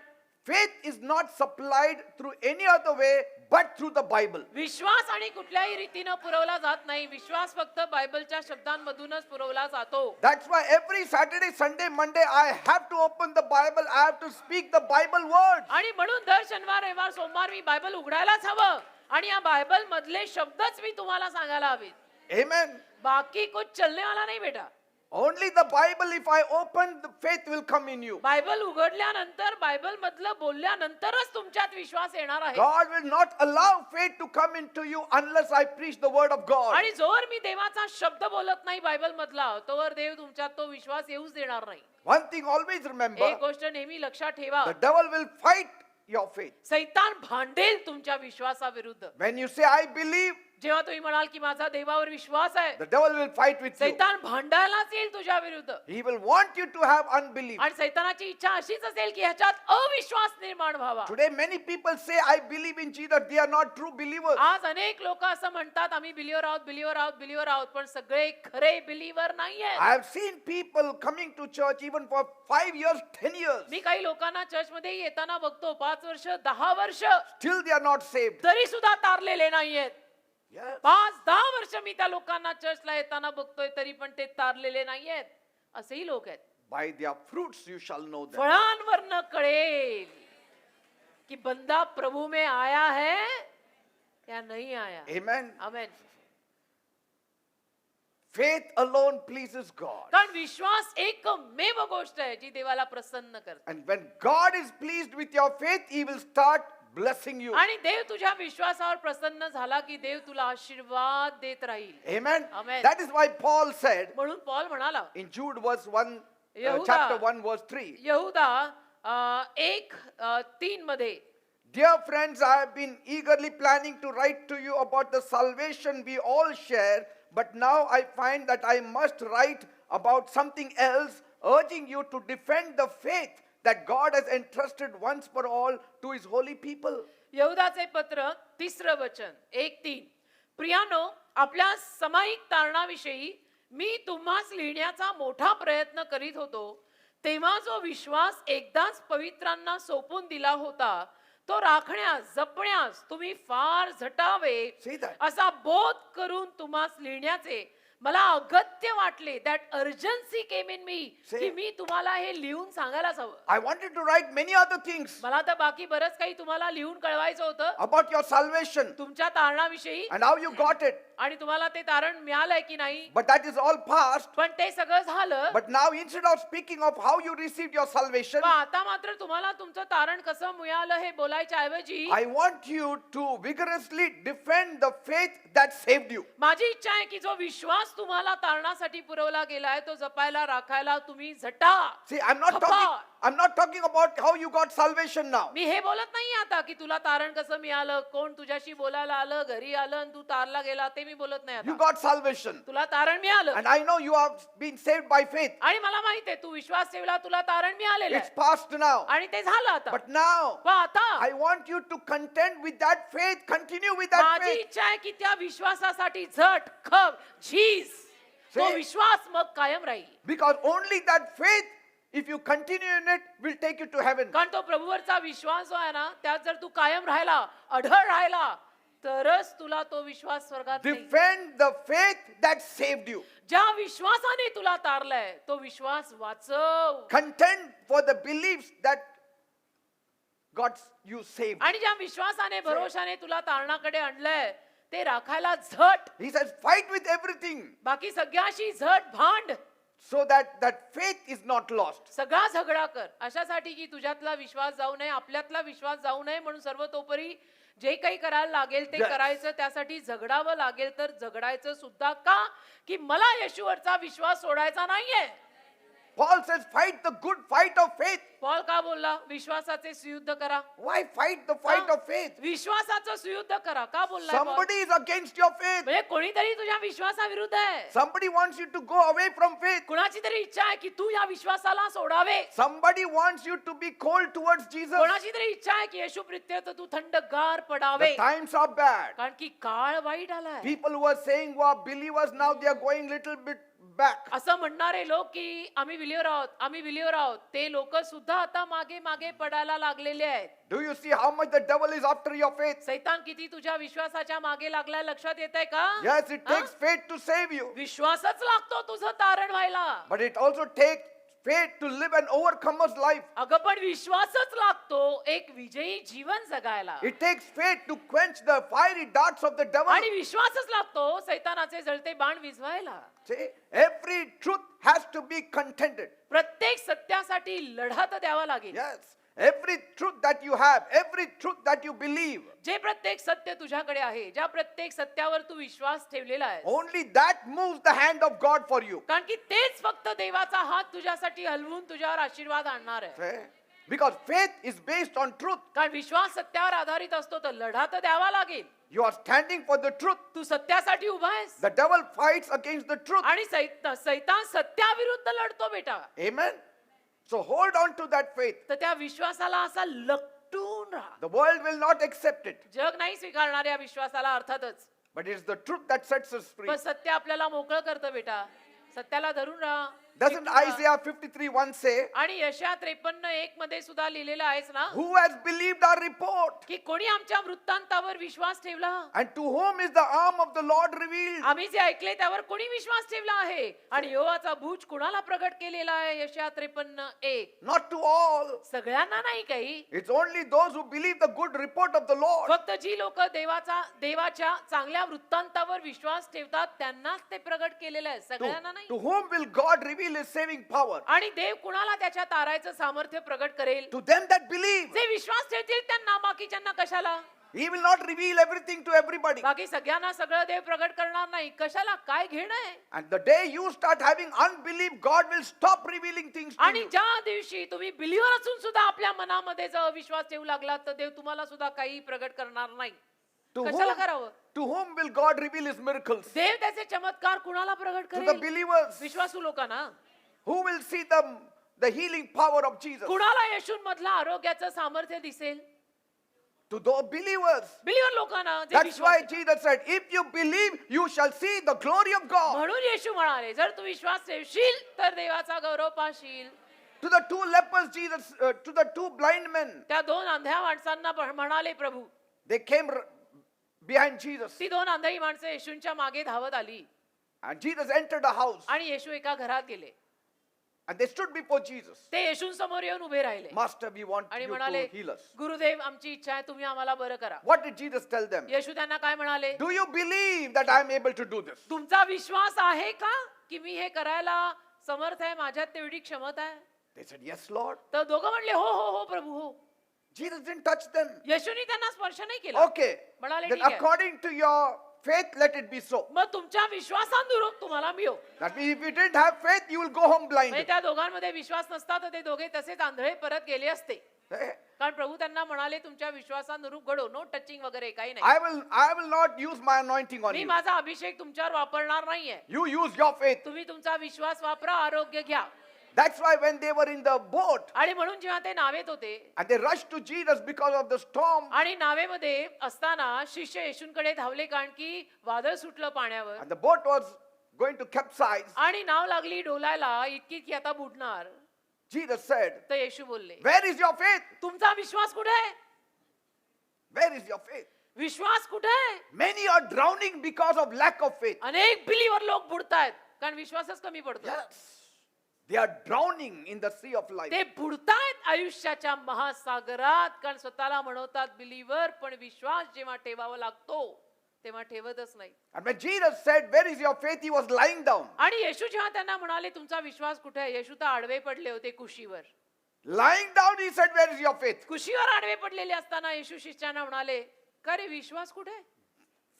faith is not supplied through any other way but through the Bible. विश्वास आणि कुठल्याही रीतीनं पुरवला जात नाही. विश्वास फक्त बायबलच्या शब्दांमधूनच पुरवला जातो. That's why every Saturday, Sunday, Monday, I have to open the Bible. I have to speak the Bible words. आणि म्हणून दर शनिवार रविवार सोमवार मी बायबल उघडायलाच हवं आणि या बायबल मधले शब्दच मी तुम्हाला सांगायला हवेत. Amen. बाकी कुछ चलने वाला नाही बेटा. Only the Bible, if I open, the faith will come in you. Bible उघडल्यानंतर बायबल मधलं बोलल्यानंतरच तुमच्यात विश्वास येणार आहे. God will not allow faith to come into you unless I preach the word of God. आणि जोवर मी देवाचा शब्द बोलत नाही बायबल मधला तोवर देव तुमच्यात तो विश्वास येऊच देणार नाही. One thing always एक remember, गोष्ट नेहमी लक्षात ठेवा, the devil will fight your faith. सैतान भांडेल तुमच्या विश्वासाविरुद्ध. When you say, I believe, जेव्हा तुम्ही म्हणाल की माझा देवावर विश्वास आहे, the devil will fight with you. सैतान भांडायलाच येईल तुझ्या विरुद्ध. He will want you to have unbelief. आणि सैतानाची इच्छा अशीच असेल की ह्याच्यात अविश्वास निर्माण व्हावा. Today many people say, I believe in Jesus. They are not true believers. आज अनेक लोक असं म्हणतात आम्ही बिलिव्हर आहोत, बिलिव्हर आहोत, बिलिव्हर आहोत, पण सगळे खरे बिलिव्हर नाहीये. I have seen people coming to church even for 5 years, 10 years. मी काही लोकांना चर्च मध्ये येताना बघतो 5 वर्ष 10 वर्ष Still they are not saved. तरी सुद्धा तारलेले नाहीयेत. Yes. 5-10 वर्ष मी त्या लोकांना चर्चला येताना बघतोय तरी पण ते तारलेले नाहीयेत. असेही लोक आहेत. By their fruits you shall know them. फळांवरनं कळेल कि बंदा प्रभु में आया है या नहीं आया. Amen. आमेन. Faith alone pleases God. कारण विश्वास एकमेव गोष्ट आहे जी देवाला प्रसन्न करते. And when God is pleased with your faith, He will start blessing you. आणि देव तुझ्या विश्वासावर प्रसन्न झाला की देव तुला आशीर्वाद देत राहील. Amen. Amen. That is why Paul said म्हणून पॉल म्हणाला in Jude verse 1, Yehuda. chapter 1 verse 3. यहूदा 1:3 मध्ये, Dear friends, I have been eagerly planning to write to you about the salvation we all share, but now I find that I must write about something else, urging you to defend the faith that God has entrusted once for all to His holy people. यहूदाचे पत्र 3रं वचन 1:3. प्रियानो, आपल्या सामायिक तारणाविषयी मी तुम्हास लिहिण्याचा मोठा प्रयत्न करीत होतो, तेव्हा जो विश्वास एकदाच पवित्रांना सोपून दिला होता तो राखण्यास जपण्यास तुम्ही फार झटावे See that? असा बोध करून तुम्हास लिहिण्याचे मला अगत्य वाटले. That urgency came in me See? की मी तुम्हाला हे लिहून सांगायलाच हवं. I wanted to write many other things मला तर बाकी बरंच काही तुम्हाला लिहून कळवायचं होतं about your salvation तुमच्या तारणाविषयी and how you got it. आणि तुम्हाला ते तारण मिळालंय की नाही. But that is all past. पण ते सगळं झालं. But now, instead of speaking of how you received your salvation, पण आता मात्र तुम्हाला तुमचं तारण कसं मिळालं हे बोलायच्या ऐवजी I want you to vigorously defend the faith that saved you. माझी इच्छा आहे की जो विश्वास तुम्हाला तारणासाठी पुरवला गेलाय तो जपायला राखायला तुम्ही झटा. See, I'm not talking about how you got salvation now. मी हे बोलत नाही आता की तुला तारण कसं मिळालं, कोण तुझ्याशी बोलायला आलं, घरी आलं आणि तू तारला गेला, ते मी बोलत नाही You आता. got salvation. तुला तारण मिळालं And I know you have been saved by faith. आणि मला माहिती आहे तू विश्वास ठेवला, तुला तारण मिळालेलं It's आहे past now. आणि ते झालं आता. But now, पण आता I want you to contend with that faith, continue with that माझी faith. इच्छा आहे की त्या विश्वासासाठी झट खप झीज तो Say- विश्वास मग कायम राहील. Because only that faith, if you continue in it, will take you to heaven. कारण तो प्रभूवरचा विश्वास जो आहे ना त्यात जर तू कायम राहिला, अढळ राहिला, तरच तुला तो विश्वास स्वर्गात नेईल. Defend the faith that saved you. ज्या विश्वासाने तुला तारलंय तो विश्वास वाचव. Contend for the beliefs that got you saved. आणि ज्या विश्वासाने भरोशाने तुला तारणाकडे आणलंय ते राखायला झट. He says, fight with everything बाकी सगळ्याशी झट भांड. so that faith is not lost. सगळा झगडा कर अशासाठी की तुझ्यातला विश्वास जाऊ नये, आपल्यातला विश्वास जाऊ नये, म्हणून सर्वतोपरी जे काही करायला लागेल ते Yes. करायचं. त्यासाठी झगडावं लागेल तर झगडायचं सुद्धा. का की मला येशूवरचा विश्वास सोडायचा नाहीये. Paul says, fight the good fight of faith. Paul का बोलला विश्वासाचे सुयुद्ध करा. Why fight the fight हा? of faith? विश्वासाचं सुयुद्ध करा का बोलला. Somebody is against your faith. म्हणजे कोणीतरी तुझ्या विश्वासाविरुद्ध आहे. Somebody wants you to go away from faith. कुणाची तरी इच्छा आहे की तू या विश्वासाला सोडावे. Somebody wants you to be cold towards Jesus. कोणाची तरी इच्छा आहे की येशू प्रित्यर्थ तू थंडगार पडावे. The times are bad. कारण की काळ वाईट आलाय. People who are saying who are believers now, they are going little bit back. असं म्हणणारे लोक की आम्ही बिलिव्हर आहोत, आम्ही बिलिव्हर आहोत, ते लोक सुद्धा आता मागे मागे पडायला लागलेले आहेत. Do you see how much the devil is after your faith? सैतान किती तुझ्या विश्वासाच्या मागे लागलाय लक्षात येतंय का. Yes, it takes हा? faith to save you. विश्वासच लागतो तुझं तारण व्हायला. But it also takes faith to live an overcomer's life. अगं पण विश्वासच लागतो एक विजयी जीवन जगायला. It takes faith to quench the fiery darts of the devil. आणि विश्वासच लागतो सैतानाचे जळते बाण विझवायला. See, every truth has to be contended. प्रत्येक सत्यासाठी लढा तर द्यावा लागेल. Yes, every truth that you have, every truth that you believe, जे प्रत्येक सत्य तुझ्याकडे आहे, ज्या प्रत्येक सत्यावर तू विश्वास ठेवलेला आहे, only that moves the hand of God for you. कारण की तेच फक्त देवाचा हात तुझ्यासाठी हलवून तुझ्यावर आशीर्वाद आणणार आहे. See, Because faith is based on truth. कारण विश्वास सत्यावर आधारित असतो तर लढा तर द्यावा लागेल. You are standing for the truth. तू सत्यासाठी उभा आहेस The devil fights against the truth. आणि सैतान सत्याविरुद्ध लढतो बेटा. Amen. So hold on to that faith. तर त्या विश्वासाला असा लपटून राहा. The world will not accept it. जग नाही स्वीकारणार या विश्वासाला अर्थातच. But it's the truth that sets us free. पण सत्य आपल्याला मोकळं करतं बेटा. सत्याला धरून राहा. Doesn't Isaiah 53:1 say, आणि यशया 53:1 मध्ये सुद्धा लिहिलेलं आहेच ना who has believed our report? की कोणी आमच्या वृत्तांतावर विश्वास ठेवला. And to whom is the arm of the Lord revealed? आम्ही जे ऐकले त्यावर कोणी विश्वास ठेवला आहे आणि यहोवाचा भुज कुणाला प्रगट केलेला आहे. यशया 53:1. Not to all. सगळ्यांना नाही काही. It's only those who believe the good report of the Lord. फक्त जी लोक देवाच्या चांगल्या वृत्तांतावर विश्वास ठेवतात त्यांनाच ते प्रगट केलेलं आहे. सगळ्यांना नाही. To whom will God reveal his saving power? आणि देव कुणाला त्याच्या तारायचं सामर्थ्य प्रगट करेल. To them that believe. जे विश्वास ठेवतील त्यांना. बाकीच्यांना कशाला. He will not reveal everything to everybody. बाकी सगळ्यांना सगळं देव प्रगट करणार नाही. कशाला. काय घेणं आहे. And the day you start having unbelief, God will stop revealing things to आणि you. ज्या दिवशी तुम्ही बिलीव्हर असून सुद्धा आपल्या मनामध्ये जर अविश्वास ठेवू लागला तर देव तुम्हाला सुद्धा काही प्रगट करणार नाही. कशाला करावं. To whom will God reveal his miracles? देव त्याचे चमत्कार कुणाला प्रगट To the करेल. believers. विश्वासू लोकांना. Who will see the healing power of Jesus? कुणाला येशूमधला आरोग्याचं सामर्थ्य दिसेल. To those believers. बिलीव्हर लोकांना. जे That's why Vishwas. Jesus said, if you believe, you shall see the glory of God. म्हणून येशू म्हणाले जर तू विश्वास ठेवशील तर देवाचा गौरव Patil. To the two lepers, Jesus, to the two blind men, त्या दोन अंध्या माणसांना म्हणाले प्रभू. they came behind Jesus. ती दोन आंधळी माणसं येशूंच्या मागे धावत आली And Jesus entered a house. आणि येशू एका घरात गेले. And they stood before Jesus. ते येशूंसमोर येऊन उभे राहिले Master, we want आणि you म्हणाले to heal us. गुरुदेव आमची इच्छा आहे तुम्ही आम्हाला बरं करा. What did Jesus tell them? येशू त्यांना काय म्हणाले. Do you believe that I am able to do this? तुमचा विश्वास आहे का की मी हे करायला समर्थ आहे. माझ्यात तेवढी क्षमता आहे. They said, yes, Lord. तर दोघं म्हणले हो हो हो प्रभू हो. Jesus didn't touch them. येशूनी त्यांना स्पर्श नाही केला. Okay. म्हणाले Then ठीक आहे. according to your faith, let it be so. मग तुमच्या विश्वासानुरूप तुम्हाला मिळो. That means if you didn't have faith, you will go home म्हणजे blind. त्या दोघांमध्ये विश्वास नसता तर ते दोघे तसेच आंधळे परत गेले असते. कारण प्रभू त्यांना म्हणाले तुमच्या विश्वासानुरूप घडो. नो टचिंग वगैरे काही नाही. I will not use my anointing on me you. माझा अभिषेक तुमच्यावर वापरणार नाहीये. You use your faith. तुम्ही तुमचा विश्वास वापरा. आरोग्य घ्या. That's why when they were in the boat आणि म्हणून जेव्हा ते नावेत होते and they rushed to Jesus because of the storm, आणि नावेमध्ये असताना शिष्य येशूंकडे धावले कारण की वादळ सुटलं पाण्यावर and the boat was going to capsize, आणि नाव लागली डोलायला इतकी की आता बुडणार. Jesus said, तर येशू बोलले where is your faith? तुमचा विश्वास कुठे आहे. Where is your faith? विश्वास कुठे आहे. Many are drowning because of lack of faith. अनेक बिलीवर लोक बुडतायत कारण विश्वासच कमी पडतो. Yes. They are drowning in the sea of life. ते बुडतायत आयुष्याच्या महासागरात कारण स्वतःला म्हणवतात बिलीवर पण विश्वास जेव्हा ठेवावा लागतो तेव्हा ठेवतच नाही. And when Jesus said, where is your faith? He was lying down. आणि येशू जेव्हा त्यांना म्हणाले तुमचा विश्वास कुठे आहे. येशू तर आडवे पडले होते कुशीवर. Lying down, he said, where is your faith? कुशीवर आडवे पडलेले असताना येशू शिष्यांना म्हणाले का रे विश्वास कुठे आहे.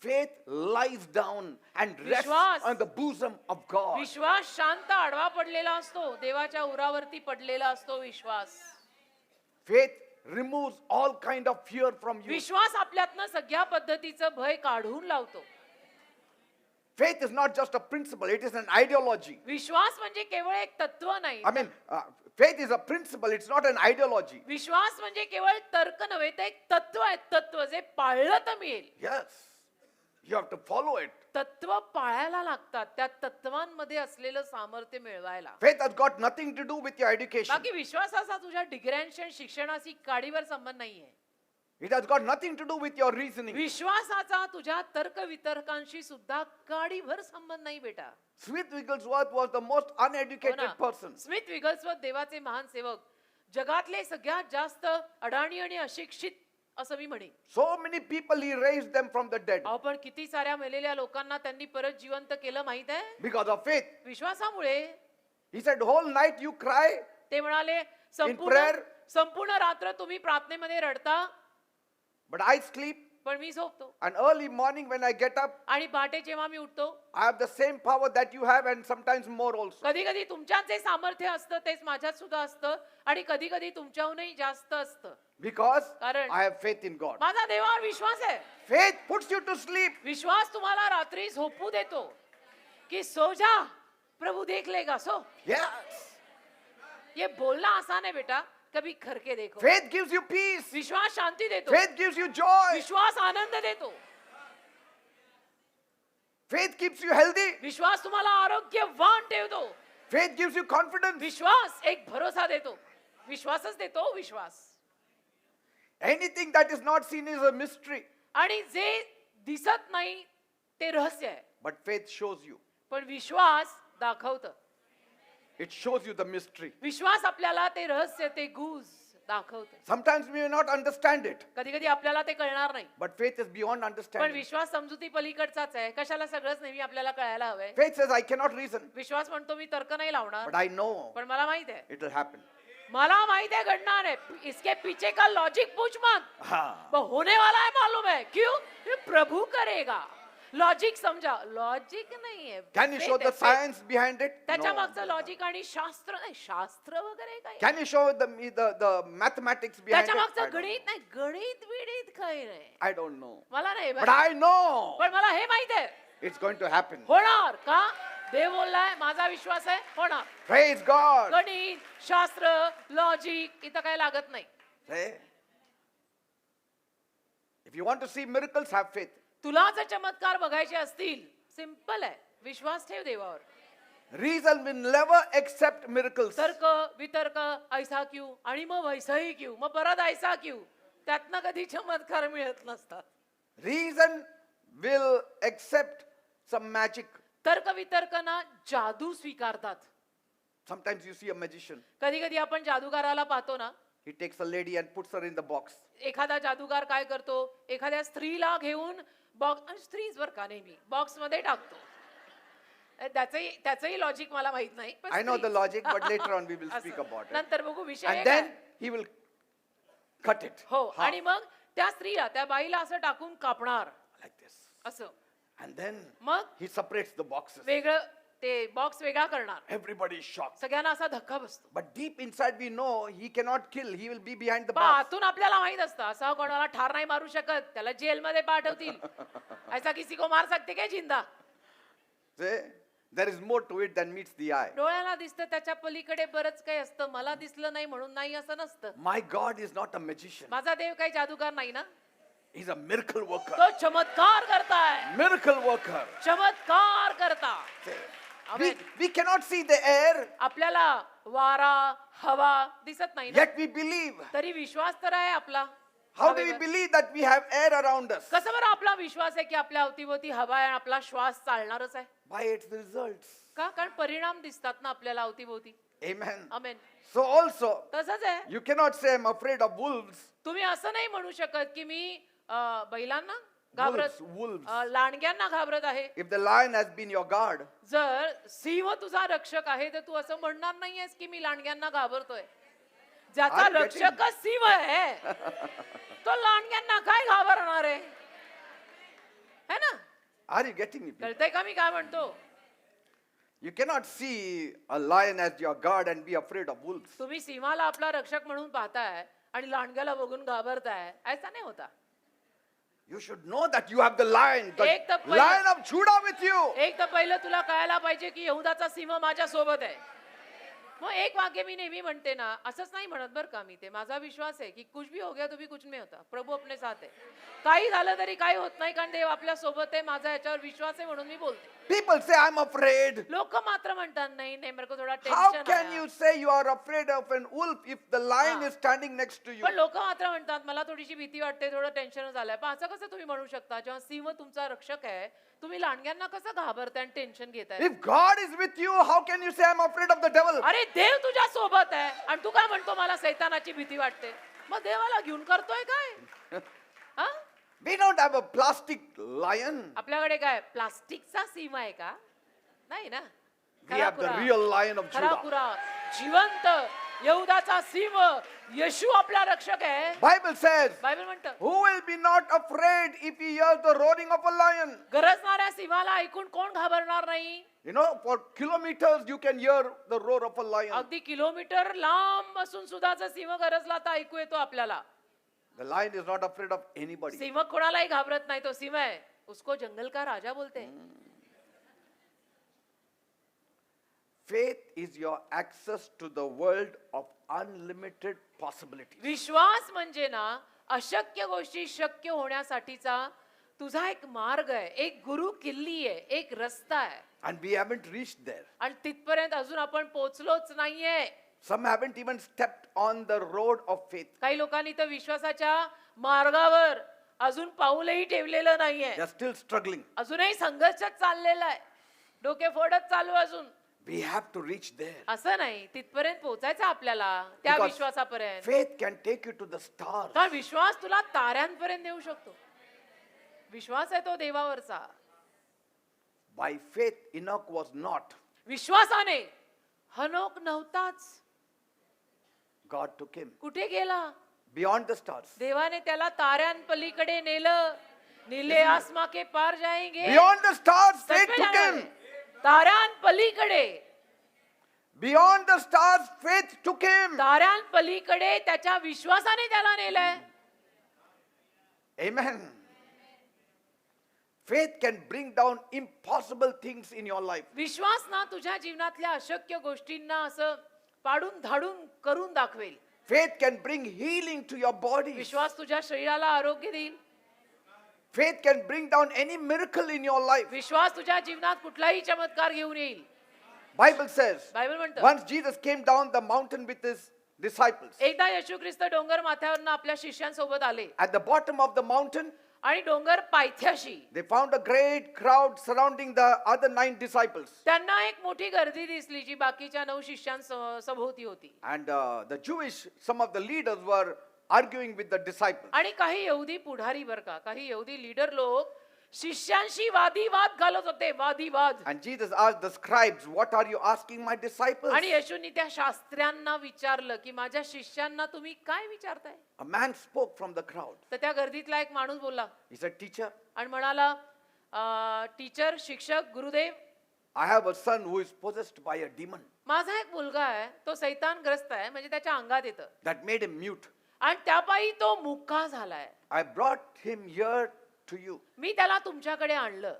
Faith lies down and rests Vishwas. on the bosom of God. विश्वास शांत आडवा पडलेला असतो. देवाच्या उरावरती पडलेला असतो विश्वास. Faith removes all kind of fear from you. विश्वास आपल्यातनं सगळ्या पद्धतीचं भय काढून लावतो. Faith is not just a principle, it is an ideology. विश्वास म्हणजे केवळ एक तत्व नाही. I mean, faith is a principle, it's not an ideology. विश्वास म्हणजे केवळ तर्क नव्हे ते एक तत्व आहे. तत्व जे पाळलं तर मिळेल. Yes. You have to follow it. तत्व पाळायला लागतात. त्या तत्वांमध्ये असलेलं सामर्थ्य मिळवायला. Faith has got nothing to do with your education. बाकी विश्वासाचा तुझ्या डिग्र्यांशी आणि शिक्षणाशी काडीवर संबंध नाहीये. It has got nothing to do with your reasoning. विश्वासाचा तुझ्या तर्क वितर्कांशी सुद्धा काडीभर संबंध नाही बेटा. Smith Wigglesworth was the most हो uneducated ना. person. स्मिथ विगल्सवर्थ देवाचे महान सेवक. जगातले सगळ्यात जास्त अडाणी आणि अशिक्षित असं मी म्हणेन. So many people he raised them from the dead आपण किती साऱ्या मेलेल्या लोकांना त्यांनी परत जिवंत केलं माहित आहे. because of faith. विश्वासामुळे. He said, whole night you cry, ते म्हणाले prayer. संपूर्ण रात्र तुम्ही प्रार्थनेमध्ये रडता but I sleep. पण मी झोपतो. And early morning when I get up, आणि पहाटे जेव्हा मी उठतो, I have the same power that you have and sometimes more also. कधी कधी तुमच्यात जे सामर्थ्य असतं तेच माझ्यात सुद्धा असतं आणि कधी कधी तुमच्याहूनही जास्त असतं. Because कारण I have faith in God. माझा देवावर विश्वास आहे. Faith puts you to sleep. विश्वास तुम्हाला रात्री झोपू देतो की सो जा, प्रभु देख लेगा. So Yes. ये बोलना आसान है बेटा, कभी करके देखो. Faith gives you peace. विश्वास शांती देतो. Faith gives you joy. विश्वास आनंद देतो. Faith keeps you healthy. विश्वास तुम्हाला आरोग्यवान ठेवतो. Faith gives you confidence. विश्वास एक भरोसा देतो. विश्वासच देतो विश्वास. Anything that is not seen is a mystery. आणि जे दिसत नाही ते रहस्य आहे. But faith shows you. पण विश्वास दाखवतं. It shows you the mystery. विश्वास आपल्याला ते रहस्य, ते गुज दाखवतं. Sometimes we may not understand it. कधी कधी आपल्याला ते कळणार नाही. But faith is beyond पण understanding. विश्वास समजुती पलीकडचाच आहे. कशाला सगळंच नेहमी आपल्याला कळायला हवंय. Faith says, I cannot reason. विश्वास म्हणतो मी तर्क नाही लावणार, But I know पण मला माहित आहे, it will happen. मला माहित है घडणार है. इसके पीछे का लॉजिक पूछ मत. हाँ. वो होने वाला है मालूम है. क्यों? ये प्रभु करेगा. लॉजिक समझा. लॉजिक नहीं है. Can you Faith show है, the faith. science behind it? त्याच्या No. मागचं लॉजिक आणि शास्त्र नाही. शास्त्र वगैरे काही. Can you show the mathematics behind त्याच्या it? I मागचं don't गणित नाही. गणित बिणित काही नाही. know. I don't know. मला नाही But माहित. I know पण मला हे माहित आहे it's going to happen. होणार. का? देव बोललाय, माझा विश्वास आहे, होणार. Praise God. गणित, शास्त्र, लॉजिक इथं काही लागत नाही. Hey. If you want to see miracles, have faith. तुला जर चमत्कार बघायचे असतील, सिंपल आहे, विश्वास ठेव देवावर. Reason will never accept miracles. तर्क वितर्क ऐसा क्यू आणि मग वैसाही क्यू, मग परत ऐसा क्यू, त्यातनं कधी चमत्कार मिळत नसतात. Reason will accept some magic. तर्क वितर्कना जादू स्वीकारतात. Sometimes you see a magician. कधी कधी आपण जादूगाराला पाहतो ना, He takes a lady and puts her in the box. एखादा जादूगार काय करतो, एखाद्या स्त्रीला घेऊन बॉक्स, स्त्रीच बर का नेहमी बॉक्स मध्ये टाकतो. त्याचंही लॉजिक मला माहित नाही. पण I know स्त्री- the logic, but later on we will असं. speak about it. नंतर बघू विषय And आहे then काय. he will cut it. हो, Ha, आणि मग त्या स्त्रीला, त्या बाईला असं टाकून कापणार like this. असं. And then मग he separates the boxes. वेगळं ते बॉक्स वेगळा करणार. Everybody is shocked. सगळ्यांना असा धक्का बसतो. But deep inside we know he cannot kill. He will be behind the पण bars. आतून आपल्याला माहित असतं असा कोणाला ठार नाही मारू शकत, त्याला जेलमध्ये पाठवतील. ऐसा किसी को मार सकते काय जिंदा. See? There is more to it than meets the eye. डोळ्याला दिसतं त्याच्या पलीकडे बरंच काही असतं. मला दिसलं नाही म्हणून नाही असं नसतं. My God is not a magician. माझा देव काही जादूगार नाही ना. He's a miracle worker. तो चमत्कार करताय. Miracle worker. चमत्कार करता. See? Amen. We cannot see the air, आपल्याला वारा हवा दिसत नाही ना, yet we believe. तरी विश्वास तर आहे आपला. How do we however. believe that we have air around us? कसं बरं आपला विश्वास आहे की आपल्या अवतीभोवती हवा आहे आणि आपला श्वास चालणारच आहे. By its results. का? कारण परिणाम दिसतात ना आपल्याला अवतीभोवती. Amen. आमेन. So also, तसंच आहे. you cannot say I'm afraid of wolves. तुम्ही असं नाही म्हणू शकत की मी बैलांना घाबरत, Wolves. लांडग्यांना घाबरत आहे. If the lion has been your guard, जर सिंह तुझा रक्षक आहे तर तू असं म्हणणार नाहीयेस की मी लांडग्यांना घाबरतोय. ज्याचा I'm getting- रक्षकच सिंह आहे तो लांडग्यांना काय घाबरणार आहे, है ना? are you getting me? कळतंय का मी काय म्हणतो? You cannot see a lion as your guard and be afraid of wolves. तुम्ही सिंहाला आपला रक्षक म्हणून पाहताय आणि लांडग्याला बघून घाबरताय, ऐसा नाही होता. You should know that you have the lion, the एक तर पहिले- lion of Judah with you. एक तर पहिलं तुला कळायला पाहिजे की यहुदाचा सिंह माझ्या सोबत आहे. मग एक वाक्य मी नेहमी म्हणते ना, असंच नाही म्हणत बरं का मी, ते माझा विश्वास आहे की कुछ भी हो गया तो भी कुछ नहीं होता, प्रभू अपने साथ है. काही झालं तरी काही होत नाही कारण देव आपल्या सोबत आहे. माझा याच्यावर विश्वास आहे म्हणून मी बोलते. People say I'm afraid. लोक मात्र म्हणतात नाही नाही मेरे को थोडा How टेन्शन can आहे. you say you are afraid of an wolf if the lion हा. is standing next to you? पण लोक मात्र म्हणतात मला थोडीशी भीती वाटते, थोडं टेन्शन झालंय. पण असं कसं तुम्ही म्हणू शकता जेव्हा सिंह तुमचा रक्षक आहे, तुम्ही लांडग्यांना कसं घाबरताय आणि टेन्शन घेताय? If God is with you, how can you say I'm afraid of the devil? अरे देव तुझ्या सोबत आहे आणि तू काय म्हणतो मला सैतानाची भीती वाटते? मग देवाला घेऊन करतोय काय? हा? We don't have a plastic lion. आपल्याकडे काय प्लास्टिकचा सिंह आहे का? नाही ना. We have the real lion of Judah. खराखुरा जिवंत यहुदाचा सिंह येशू आपला रक्षक आहे. Bible says, बायबल म्हणतं who will be not afraid if he hears the roaring of a lion? गरजणाऱ्या सिंहाला ऐकून कोण घाबरणार नाही. You know, for kilometers you can hear the roar of a lion. अगदी किलोमीटर लांब असून सुद्धा जर सिंह गरजला तर ऐकू येतो आपल्याला. The lion is not afraid of anybody. सिंह कोणालाही घाबरत नाही. तो सिंह आहे, उसको जंगल का राजा बोलते हैं. Faith is your access to the world of unlimited possibilities. विश्वास म्हणजे ना अशक्य गोष्टी शक्य होण्यासाठीचा तुझा एक मार्ग आहे, एक गुरु किल्ली आहे, एक रस्ता आहे. And we haven't reached there. आणि तिथपर्यंत अजून आपण पोहोचलोच नाहीये. Some haven't even stepped on the road of faith. काही लोकांनी तर विश्वासाच्या मार्गावर अजून पाऊलही ठेवलेलं नाहीये. They are still struggling. अजूनही संघर्षच चाललेला आहे. डोके फोडत चालू अजून. We have to reach there. असं नाही, तिथपर्यंत पोहोचायचं आपल्याला, त्या Because विश्वासापर्यंत. faith can take you to the stars. कारण विश्वास तुला ताऱ्यांपर्यंत नेऊ शकतो. विश्वास आहे तो देवावरचा. By faith, Enoch was not. विश्वासाने हनोक नव्हताच. God took him कुठे गेला? beyond the stars. देवाने त्याला ताऱ्यांपलीकडे नेलं. नीले आसमा के पार जाएंगे. Beyond the stars, such faith में took जाणार him. आहे. ताऱ्यांपलीकडे, Beyond the stars, faith took him. ताऱ्यांपलीकडे त्याच्या विश्वासाने त्याला नेलंय. Amen. Faith can bring down impossible things in your life. विश्वास ना तुझ्या जीवनातल्या अशक्य गोष्टींना असं पाडून धाडून करून दाखवेल. Faith can bring healing to your body. विश्वास तुझ्या शरीराला आरोग्य देईल. Faith can bring down any miracle in your life. विश्वास तुझ्या जीवनात कुठलाही चमत्कार घेऊन येईल. Bible says, बायबल म्हणतं once Jesus came down the mountain with his disciples. एकदा येशू ख्रिस्त डोंगर माथ्यावरनं आपल्या शिष्यांसोबत आले. At the bottom of the mountain, आणि डोंगर पायथ्याशी they found a great crowd surrounding the other 9 disciples. त्यांना एक मोठी गर्दी दिसली जी बाकीच्या 9 शिष्यांसभोवती होती. And some of the leaders were arguing with the disciples. आणि काही यहुदी पुढारी बर का, काही यहुदी लीडर लोक शिष्यांशी वादीवाद घालत होते. वादीवाद. And Jesus asked the scribes, what are you asking my disciples? आणि येशूंनी त्या शास्त्र्यांना विचारलं की माझ्या शिष्यांना तुम्ही काय विचारताय. A man spoke from the crowd. तर त्या गर्दीतला एक माणूस बोलला He said, teacher, आणि म्हणाला टीचर, शिक्षक, Gurudev, I have a son who is possessed by a demon माझा एक मुलगा आहे, तो सैतानग्रस्त आहे, म्हणजे त्याच्या अंगात येतं that made him mute. आणि त्यापायी तो मुका झालाय. I brought him here to you. मी त्याला तुमच्याकडे आणलं.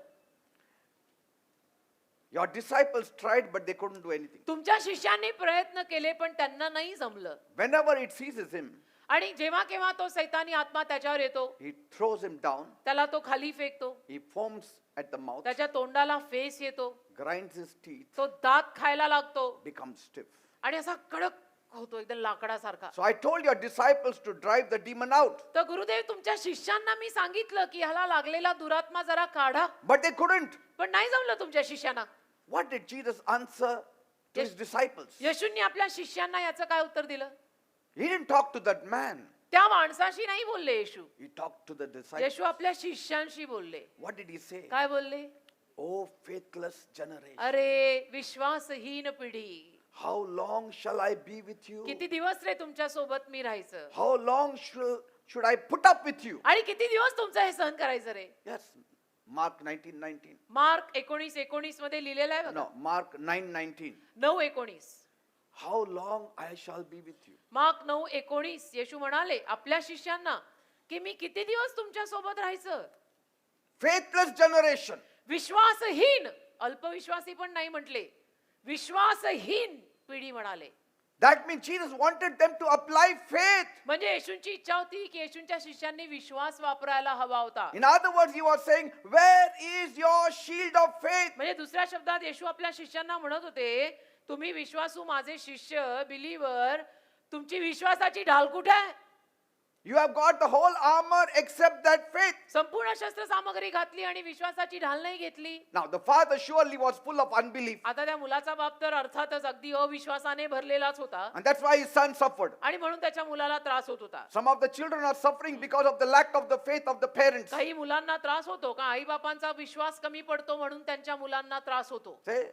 Your disciples tried, but they couldn't do anything. तुमच्या शिष्यांनी प्रयत्न केले पण त्यांना नाही जमलं. Whenever it seizes him, आणि जेव्हा केव्हा तो सैतानी आत्मा त्याच्यावर येतो, he throws him down, त्याला तो खाली फेकतो, he foams at the mouth, त्याच्या तोंडाला फेस येतो, grinds his teeth, तो दात खायला लागतो becomes stiff. आणि असा कडक होतो एकदम लाकडासारखा. So I told your disciples to drive the demon out, तर गुरुदेव, तुमच्या शिष्यांना मी सांगितलं की ह्याला लागलेला दुरात्मा जरा काढा, but they couldn't. पण नाही जमलं तुमच्या शिष्यांना. What did Jesus answer to his disciples? येशूंनी आपल्या शिष्यांना याचं काय उत्तर दिलं? He didn't talk to that man. त्या माणसाशी नाही बोलले येशू. He talked to the disciples. येशू आपल्या शिष्यांशी बोलले. What did he say? काय बोलले? Oh, faithless generation. अरे विश्वासहीन पिढी, How long shall I be with you? किती दिवस रे तुमच्या सोबत मी राहायचं. How long should I put up with you? आणि किती दिवस तुमचं हे सहन करायचं रे. Yes, Mark 19:19. मार्क 19:19 मध्ये लिहिलेलं आहे बघा. No, Mark 9:19. 9:19. How long I shall be with you? Mark 9:19 येशू म्हणाले आपल्या शिष्यांना की मी किती दिवस तुमच्या सोबत राहायचं. Faithless generation. विश्वासहीन, अल्पविश्वासी पण नाही म्हटले, विश्वासहीन पिढी म्हणाले. That means Jesus wanted them to apply faith. म्हणजे येशूंची इच्छा होती की येशूंच्या शिष्यांनी विश्वास वापरायला हवा होता. In other words, he was saying, where is your shield of faith? म्हणजे दुसऱ्या शब्दात येशू आपल्या शिष्यांना म्हणत होते, तुम्ही विश्वासू माझे शिष्य, बिलीवर, तुमची विश्वासाची ढाल कुठे आहे? You have got the whole armor except that faith. संपूर्ण शस्त्र सामग्री घातली आणि विश्वासाची ढाल नाही घेतली. Now the father surely was full of unbelief. आता त्या मुलाचा बाप तर अर्थातच अगदी अविश्वासाने भरलेलाच होता And that's why his son suffered. आणि म्हणून त्याच्या मुलाला त्रास होत होता. Some of the children are suffering because of the lack of the faith of the parents. काही मुलांना त्रास होतो का आई बापांचा विश्वास कमी पडतो म्हणून त्यांच्या मुलांना त्रास होतो. Say,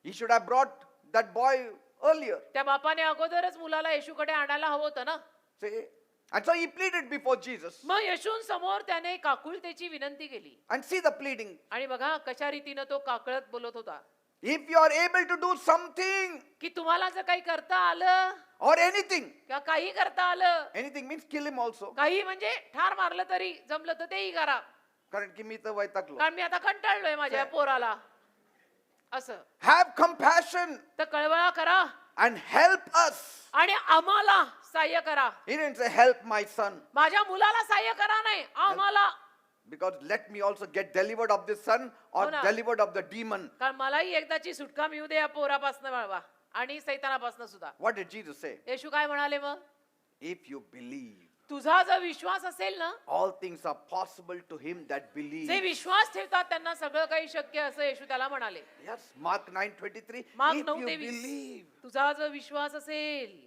he should have brought that boy earlier. त्या बापाने अगोदरच मुलाला येशूकडे आणायला हवं होतं ना. See? And so he pleaded before Jesus. मग येशूंसमोर त्याने काकुळतेची विनंती केली. And see the pleading. आणि बघा कशा रीतीनं तो काकळत बोलत होता If you are able to do something की तुम्हाला जर काही करता आलं or anything, किंवा काही करता आलं, anything means kill him also. काही म्हणजे ठार मारलं तरी जमलं तर तेही करा, कारण की मी तर वैतागलो. कारण मी आता कंटाळलोय माझ्या पोराला. असं Have compassion तर कळवळा करा and help us. आणि आम्हाला सहाय्य करा. He didn't say help my son, माझ्या मुलाला सहाय्य करा नाही, आम्हाला. because let me also get delivered of this son or हो ना. delivered of the demon. कारण मलाही एकदाची सुटका मिळू दे या पोरापासनं बाळवा आणि सैतानापासनं सुद्धा. What did Jesus say? येशू काय म्हणाले मग? If you believe, तुझा जर विश्वास असेल ना, all things are possible to him that believes. जे विश्वास ठेवतात त्यांना सगळं काही शक्य असं येशू त्याला म्हणाले. Yes, Mark 9:23. Mark If you 9:23. believe. तुझा जर विश्वास असेल,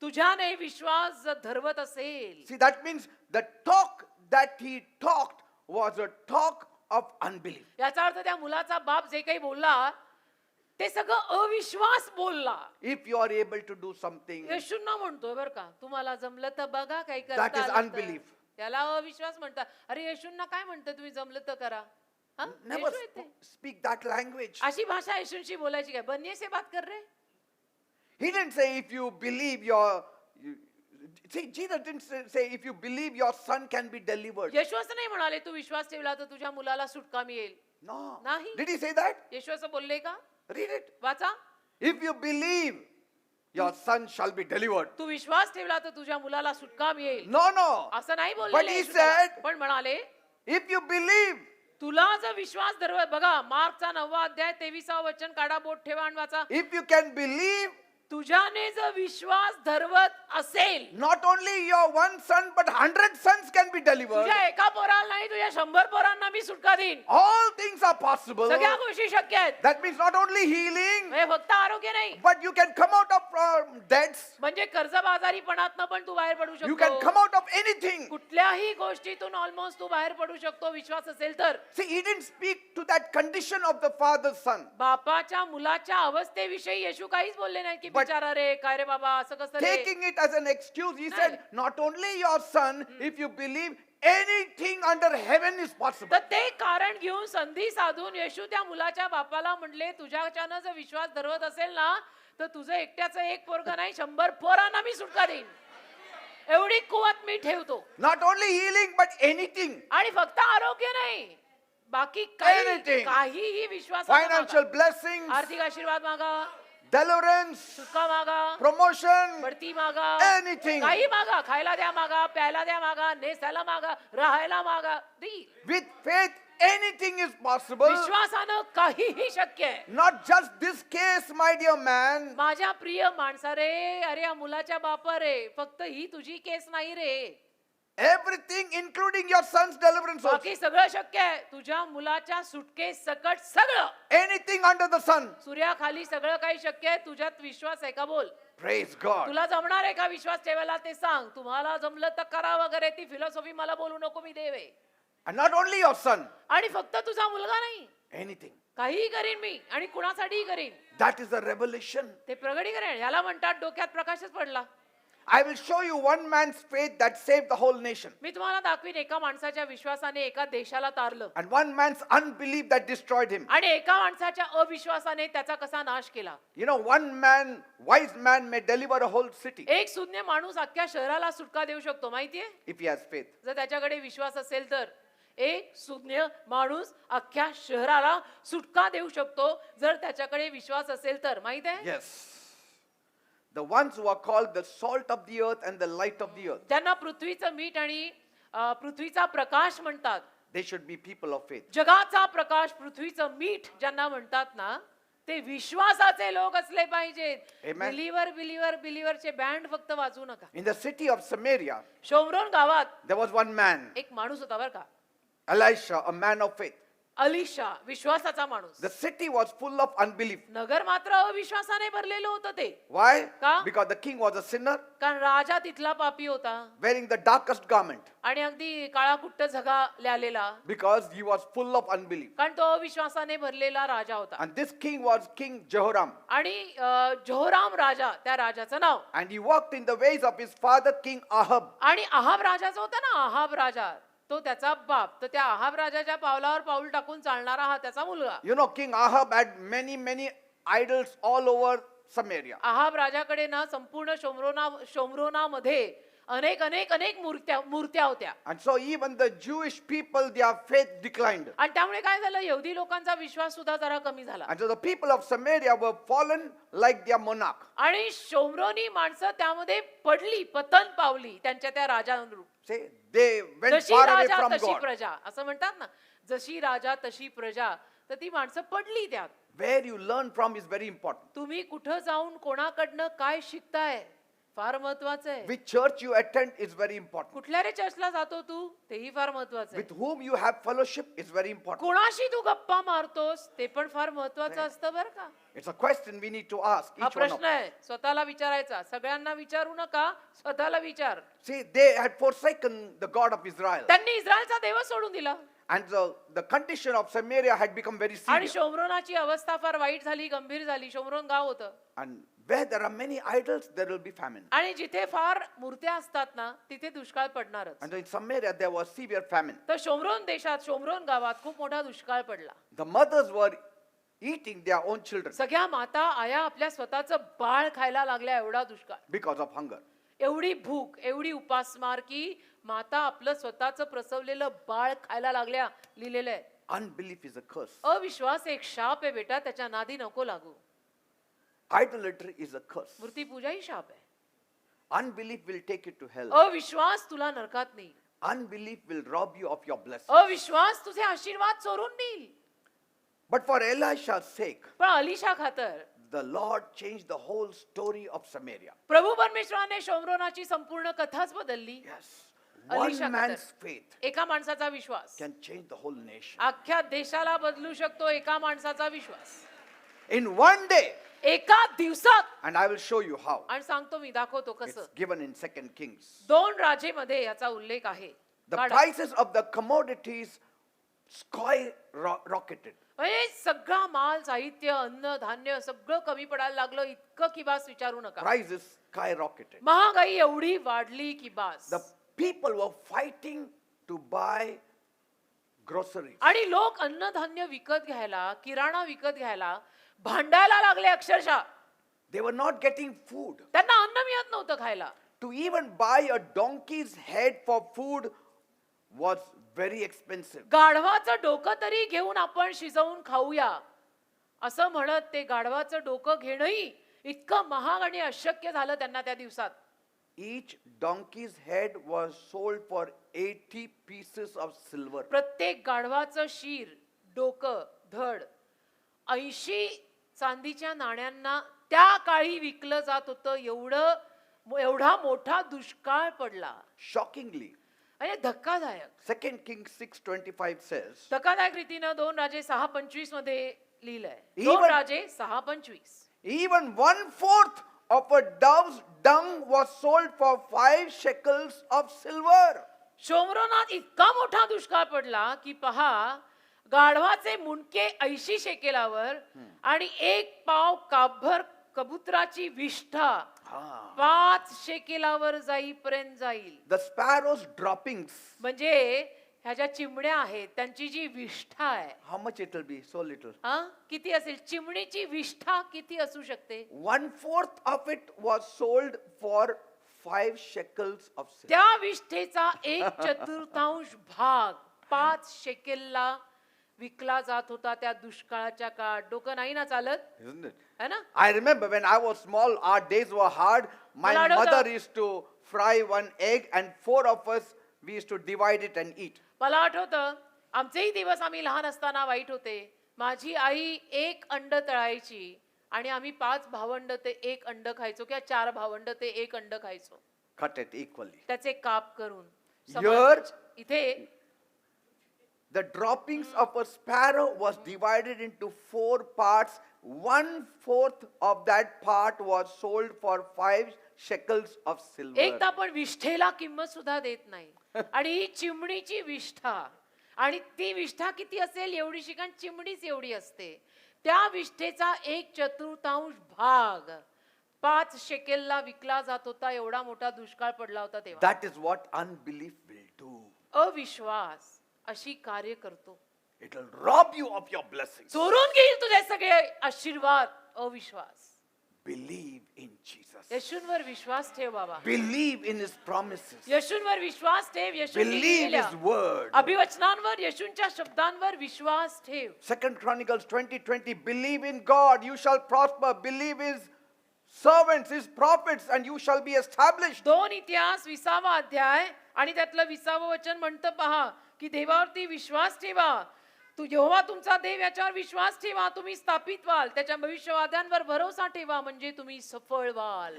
तुझ्याने विश्वास जर धरवत असेल. See, that means the talk that he talked was a talk of unbelief. याचा अर्थ त्या मुलाचा बाप जे काही बोलला ते सगळं अविश्वास बोलला. If you are able to do something, येशूंना म्हणतोय बर का, तुम्हाला जमलं तर बघा काही That करता is आलं तर. unbelief. त्याला अविश्वास म्हणतात. अरे येशूंना काय म्हणतं तुम्ही जमलं तर करा. हा? never येशू येते. speak that language. अशी भाषा येशूंशी बोलायची काय? बनिये से बात कर रहे. He didn't say if you believe see, Jesus didn't say if you believe your son can be delivered. येशू असं नाही म्हणाले तू विश्वास ठेवला तर तुझ्या मुलाला सुटका मिळेल. No. नाही. Did he say that? येशू असं बोलले का? Read it. वाचा. If you believe, your son shall be delivered. तू विश्वास ठेवला तर तुझ्या मुलाला सुटका मिळेल. No, no. असं नाही But बोलले he येशू त्याला. said- पण म्हणाले If you believe, तुला जर विश्वास धरवत बघा मार्कचा 9वा अध्याय 23वा वचन काढा बोट ठेवा आणि वाचा. if you can believe, तुझ्याने जर विश्वास धरवत असेल not only your one son, but 100 sons can be delivered. तुझ्या एका पोराला नाही तुझ्या 100 पोरांना मी सुटका देईन. All things are possible. सगळ्या गोष्टी शक्य आहेत. That means not only healing, म्हणजे फक्त आरोग्य नाही, but you can come out of debts. म्हणजे कर्जबाजारीपणातनं पण तू बाहेर पडू You can come शकतो. out of anything. कुठल्याही गोष्टीतून ऑलमोस्ट तू बाहेर पडू शकतो विश्वास असेल तर. See, he didn't speak to that condition of the father's son. बापाच्या मुलाच्या अवस्थेविषयी येशू काहीच बोलले नाही की But- बिचारा रे काय रे बाबा असं कसं रे. Taking it as an excuse, he said, not only your son, if you believe, anything under heaven is possible. तर ते कारण घेऊन संधी साधून येशू त्या मुलाच्या बापाला म्हणले तुझ्याच्यानं जर विश्वास धरवत असेल ना तर तुझं एकट्याचं एक पोरगा नाही 100 पोरांना मी सुटका देईन. एवढी कुवत मी ठेवतो. Not only healing, but anything. आणि फक्त आरोग्य नाही बाकी काही Anything. काहीही विश्वास Financial blessings, आर्थिक आशीर्वाद मागा, deliverance, सुटका मागा, promotion, बढती मागा, anything. काही मागा, खायला द्या मागा, प्यायला द्या मागा, नेसायला मागा, राहायला मागा. दी. With faith, anything is possible. विश्वासानं काहीही शक्य आहे. Not just this case, my dear man. माझ्या प्रिय माणसा रे, अरे या मुलाच्या बापा रे, फक्त ही तुझी केस नाही रे. Everything, including your son's deliverance also. बाकी सगळं शक्य आहे. तुझ्या मुलाच्या सुटकेस सकट सगळं. Anything under the sun. सूर्याखाली सगळं काही शक्य आहे. तुझ्यात विश्वास आहे का बोल. Praise God. तुला जमणार आहे का विश्वास ठेवायला ते सांग. तुम्हाला जमलं तर करा वगैरे ती फिलॉसॉफी मला बोलू नको मी देवे. And not only your son, आणि फक्त तुझा मुलगा नाही anything. काहीही करीन मी आणि कुणासाठीही करीन. That is the revelation. ते प्रगटीकरण याला म्हणतात डोक्यात प्रकाशच पडला. I will show you one man's faith that saved the whole nation. मी तुम्हाला दाखवीन एका माणसाच्या विश्वासाने एका देशाला तारलं And one man's unbelief that destroyed him. आणि एका माणसाच्या अविश्वासाने त्याचा कसा नाश केला. You know, one man, wise man, may deliver a whole city एक सुज्ञ माणूस अख्ख्या शहराला सुटका देऊ शकतो माहितीये if he has faith. जर त्याच्याकडे विश्वास असेल तर. एक सुज्ञ माणूस अख्ख्या शहराला सुटका देऊ शकतो जर त्याच्याकडे विश्वास असेल तर. माहित आहे Yes. The ones who are called the salt of the earth and the light of the earth, ज्यांना पृथ्वीचं मीठ आणि पृथ्वीचा प्रकाश म्हणतात. they should be people of faith. जगाचा प्रकाश पृथ्वीचं मीठ ज्यांना म्हणतात ना ते विश्वासाचे लोक असले पाहिजेत. Amen. बिलीवर बिलीवर बिलीवरचे बँड फक्त वाजवू नका. In the city of Samaria, Shomron गावात there was one man, एक माणूस होता बर का. Elisha, a man of faith. Alisha विश्वासाचा माणूस. The city was full of unbelief. नगर मात्र अविश्वासाने भरलेलं होतं ते. Why? का? Because the king was a sinner, कारण राजा तिथला पापी होता wearing the darkest garment. आणि अगदी काळाकुट्ट झगालेला, Because he was full of unbelief. कारण तो अविश्वासाने भरलेला राजा होता. And this king was King Jehoram. आणि जोहोराम राजा, त्या राजाचं नाव. And he walked in the ways of his father, King Ahab. आणि आहाब राजाचा होता ना, आहाब राजा तो त्याचा बाप. तर त्या आहाब राजाच्या पावलावर पाऊल टाकून चालणारा हा त्याचा मुलगा. You know, King Ahab had many idols all over Samaria. Ahab राजाकडे ना संपूर्ण शोमरोनामध्ये अनेक मूर्त्या होत्या. And so even the Jewish people, their faith declined. आणि त्यामुळे काय झालं, यहुदी लोकांचा विश्वास सुद्धा जरा कमी झाला. And so the people of Samaria were fallen like their monarch. आणि शोमरोनी माणसं त्यामध्ये पडली, पतन पावली त्यांच्या त्या राजानुरूप. Say, they went जशी far away राजा from तशी God. प्रजा असं म्हणतात ना, जशी राजा तशी प्रजा. तर ती माणसं पडली त्यात. Where you learn from is very important. तुम्ही कुठं जाऊन कोणाकडनं काय शिकताय फार महत्वाचं आहे. Which church you attend is very important. कुठल्या रे चर्चला जातो तू, तेही फार महत्वाचं आहे. With whom you have fellowship is very important. कोणाशी तू गप्पा मारतोस ते पण फार महत्वाचं असतं बरं का. It's a question we need to ask हा each one of प्रश्न us. आहे, स्वतःला विचारायचा. सगळ्यांना विचारू नका, स्वतःला विचार. See, they had forsaken the God of Israel. त्यांनी इस्रायलचा देव सोडून दिला And the condition of Samaria had become very आणि serious. शोमरोनाची अवस्था फार वाईट झाली, गंभीर झाली. शोमरोन गाव होतं And where there are many idols, there will be famine. आणि जिथे फार मूर्त्या असतात ना, तिथे दुष्काळ पडणारच. And in Samaria, there was severe famine. तर शोमरोन देशात, शोमरोन गावात खूप मोठा दुष्काळ पडला. The mothers were eating their own children सगळ्या माता आया आपल्या स्वतःचं बाळ खायला लागल्या, एवढा दुष्काळ, because of hunger. एवढी भूक, एवढी उपासमार की माता आपलं स्वतःचं प्रसवलेलं बाळ खायला लागल्या. लिहिलेलं आहे. Unbelief is a curse. अविश्वास एक शाप आहे बेटा, त्याच्या नादी नको लागू. Idolatry is a curse. मूर्तीपूजा ही शाप आहे. Unbelief will take you to hell. अविश्वास तुला नरकात नेईल. Unbelief will rob you of your blessings. अविश्वास तुझे आशीर्वाद चोरून नेईल. But for Elisha's sake, पण अलिशा खातर the Lord changed the whole story of Samaria. प्रभू परमेश्वराने शोमरोनाची संपूर्ण कथाच बदलली. Yes. Elisha One man's faith एका माणसाचा विश्वास can change the whole nation. अख्ख्या देशाला बदलू शकतो. एका माणसाचा विश्वास In one day, एका दिवसात. and I will show you how. आणि सांगतो मी, दाखवतो कसं. It's given in 2 Kings. 2 राजेमध्ये याचा उल्लेख आहे. The काढा. prices of the commodities skyrocketed. म्हणजे सगळा माल, साहित्य, अन्न, धान्य सगळं कमी पडायला लागलं. इतकं की बास विचारू नका. Prices skyrocketed. महागाई एवढी वाढली की बास. The people were fighting to buy groceries. आणि लोक अन्नधान्य विकत घ्यायला, किराणा विकत घ्यायला भांडायला लागले अक्षरशः. They were not getting food. त्यांना अन्न मिळत नव्हतं खायला. To even buy a donkey's head for food was very expensive. गाढवाचं डोकं तरी घेऊन आपण शिजवून खाऊया असं म्हणत ते गाढवाचं डोकं घेणंही इतकं महाग आणि अशक्य झालं त्यांना त्या दिवसात. Each donkey's head was sold for 80 pieces of silver. प्रत्येक गाढवाचं शीर, डोकं, धड 80 चांदीच्या नाण्यांना त्या काळी विकलं जात होतं. एवढा मोठा दुष्काळ पडला. Shockingly, आणि धक्कादायक. 2 Kings 6:25 says, धक्कादायक रीतीनं 2 राजे 6:25 मध्ये लिहिलंय. Even- 2 राजे 6:25. even 1/4 of a dove's dung was sold for 5 shekels of silver. शोमरोनात इतका मोठा दुष्काळ पडला की पहा, गाढवाचे मुंडके 80 शेकेलावर आणि 1 पाव कापभर कबुतराची विष्ठा 5 शेकेलावर जाईपर्यंत जाईल. The sparrows' droppings, म्हणजे ह्या ज्या चिमण्या आहेत त्यांची जी विष्ठा आहे, how much it will be? So little. किती असेल? चिमणीची विष्ठा किती असू शकते? 1/4 of it was sold for 5 shekels of silver. त्या विष्ठेचा 1/4 भाग 5 शेकेलला विकला जात होता त्या दुष्काळाच्या काळात. डोकं नाही ना चालत, Isn't it? है ना? I remember when I was small, our days were hard. My मला आठवतं. mother used to fry one egg, and 4 of us, we used to divide it and eat. मला आठवतं, आमचेही दिवस आम्ही लहान असताना वाईट होते. माझी आई 1 अंड तळायची आणि आम्ही 5 भावंड ते 1 अंड खायचो, किंवा 4 भावंड ते 1 अंड खायचो. Cut it equally. त्याचे काप करून Here- इथे the droppings of a sparrow was divided into 4 parts. 1/4 of that part was sold for 5 shekels of silver. एकदा पण विष्ठेला किंमत सुद्धा देत नाही आणि ही चिमणीची विष्ठा आणि ती विष्ठा किती असेल एवढीशी, कारण चिमणीच एवढी असते. त्या विष्ठेचा 1/4 भाग 5 शेकेलला विकला जात होता. एवढा मोठा दुष्काळ पडला होता तेव्हा. That is what unbelief will do. अविश्वास अशी कार्य करतो. It will rob you of your blessings. चोरून घेईल तुझे सगळे आशीर्वाद. अविश्वास. Believe in Jesus. येशूंवर विश्वास ठेव बाबा. Believe in his promises. येशूंवर विश्वास ठेव. येशूंनी Believe दिलेल्या his word. अभिवचनांवर, येशूंच्या शब्दांवर विश्वास ठेव. 2 Chronicles 20:20. Believe in God, you shall prosper. Believe his servants, his prophets, and you shall be established. 2 इतिहास 20वा अध्याय आणि त्यातलं 20वं वचन म्हणतं पहा की देवावरती विश्वास ठेवा. तू यहोवा तुमचा देव याच्यावर विश्वास ठेवा, तुम्ही स्थापित व्हाल. त्याच्या भविष्यवाद्यांवर भरोसा ठेवा म्हणजे तुम्ही सफळ व्हाल.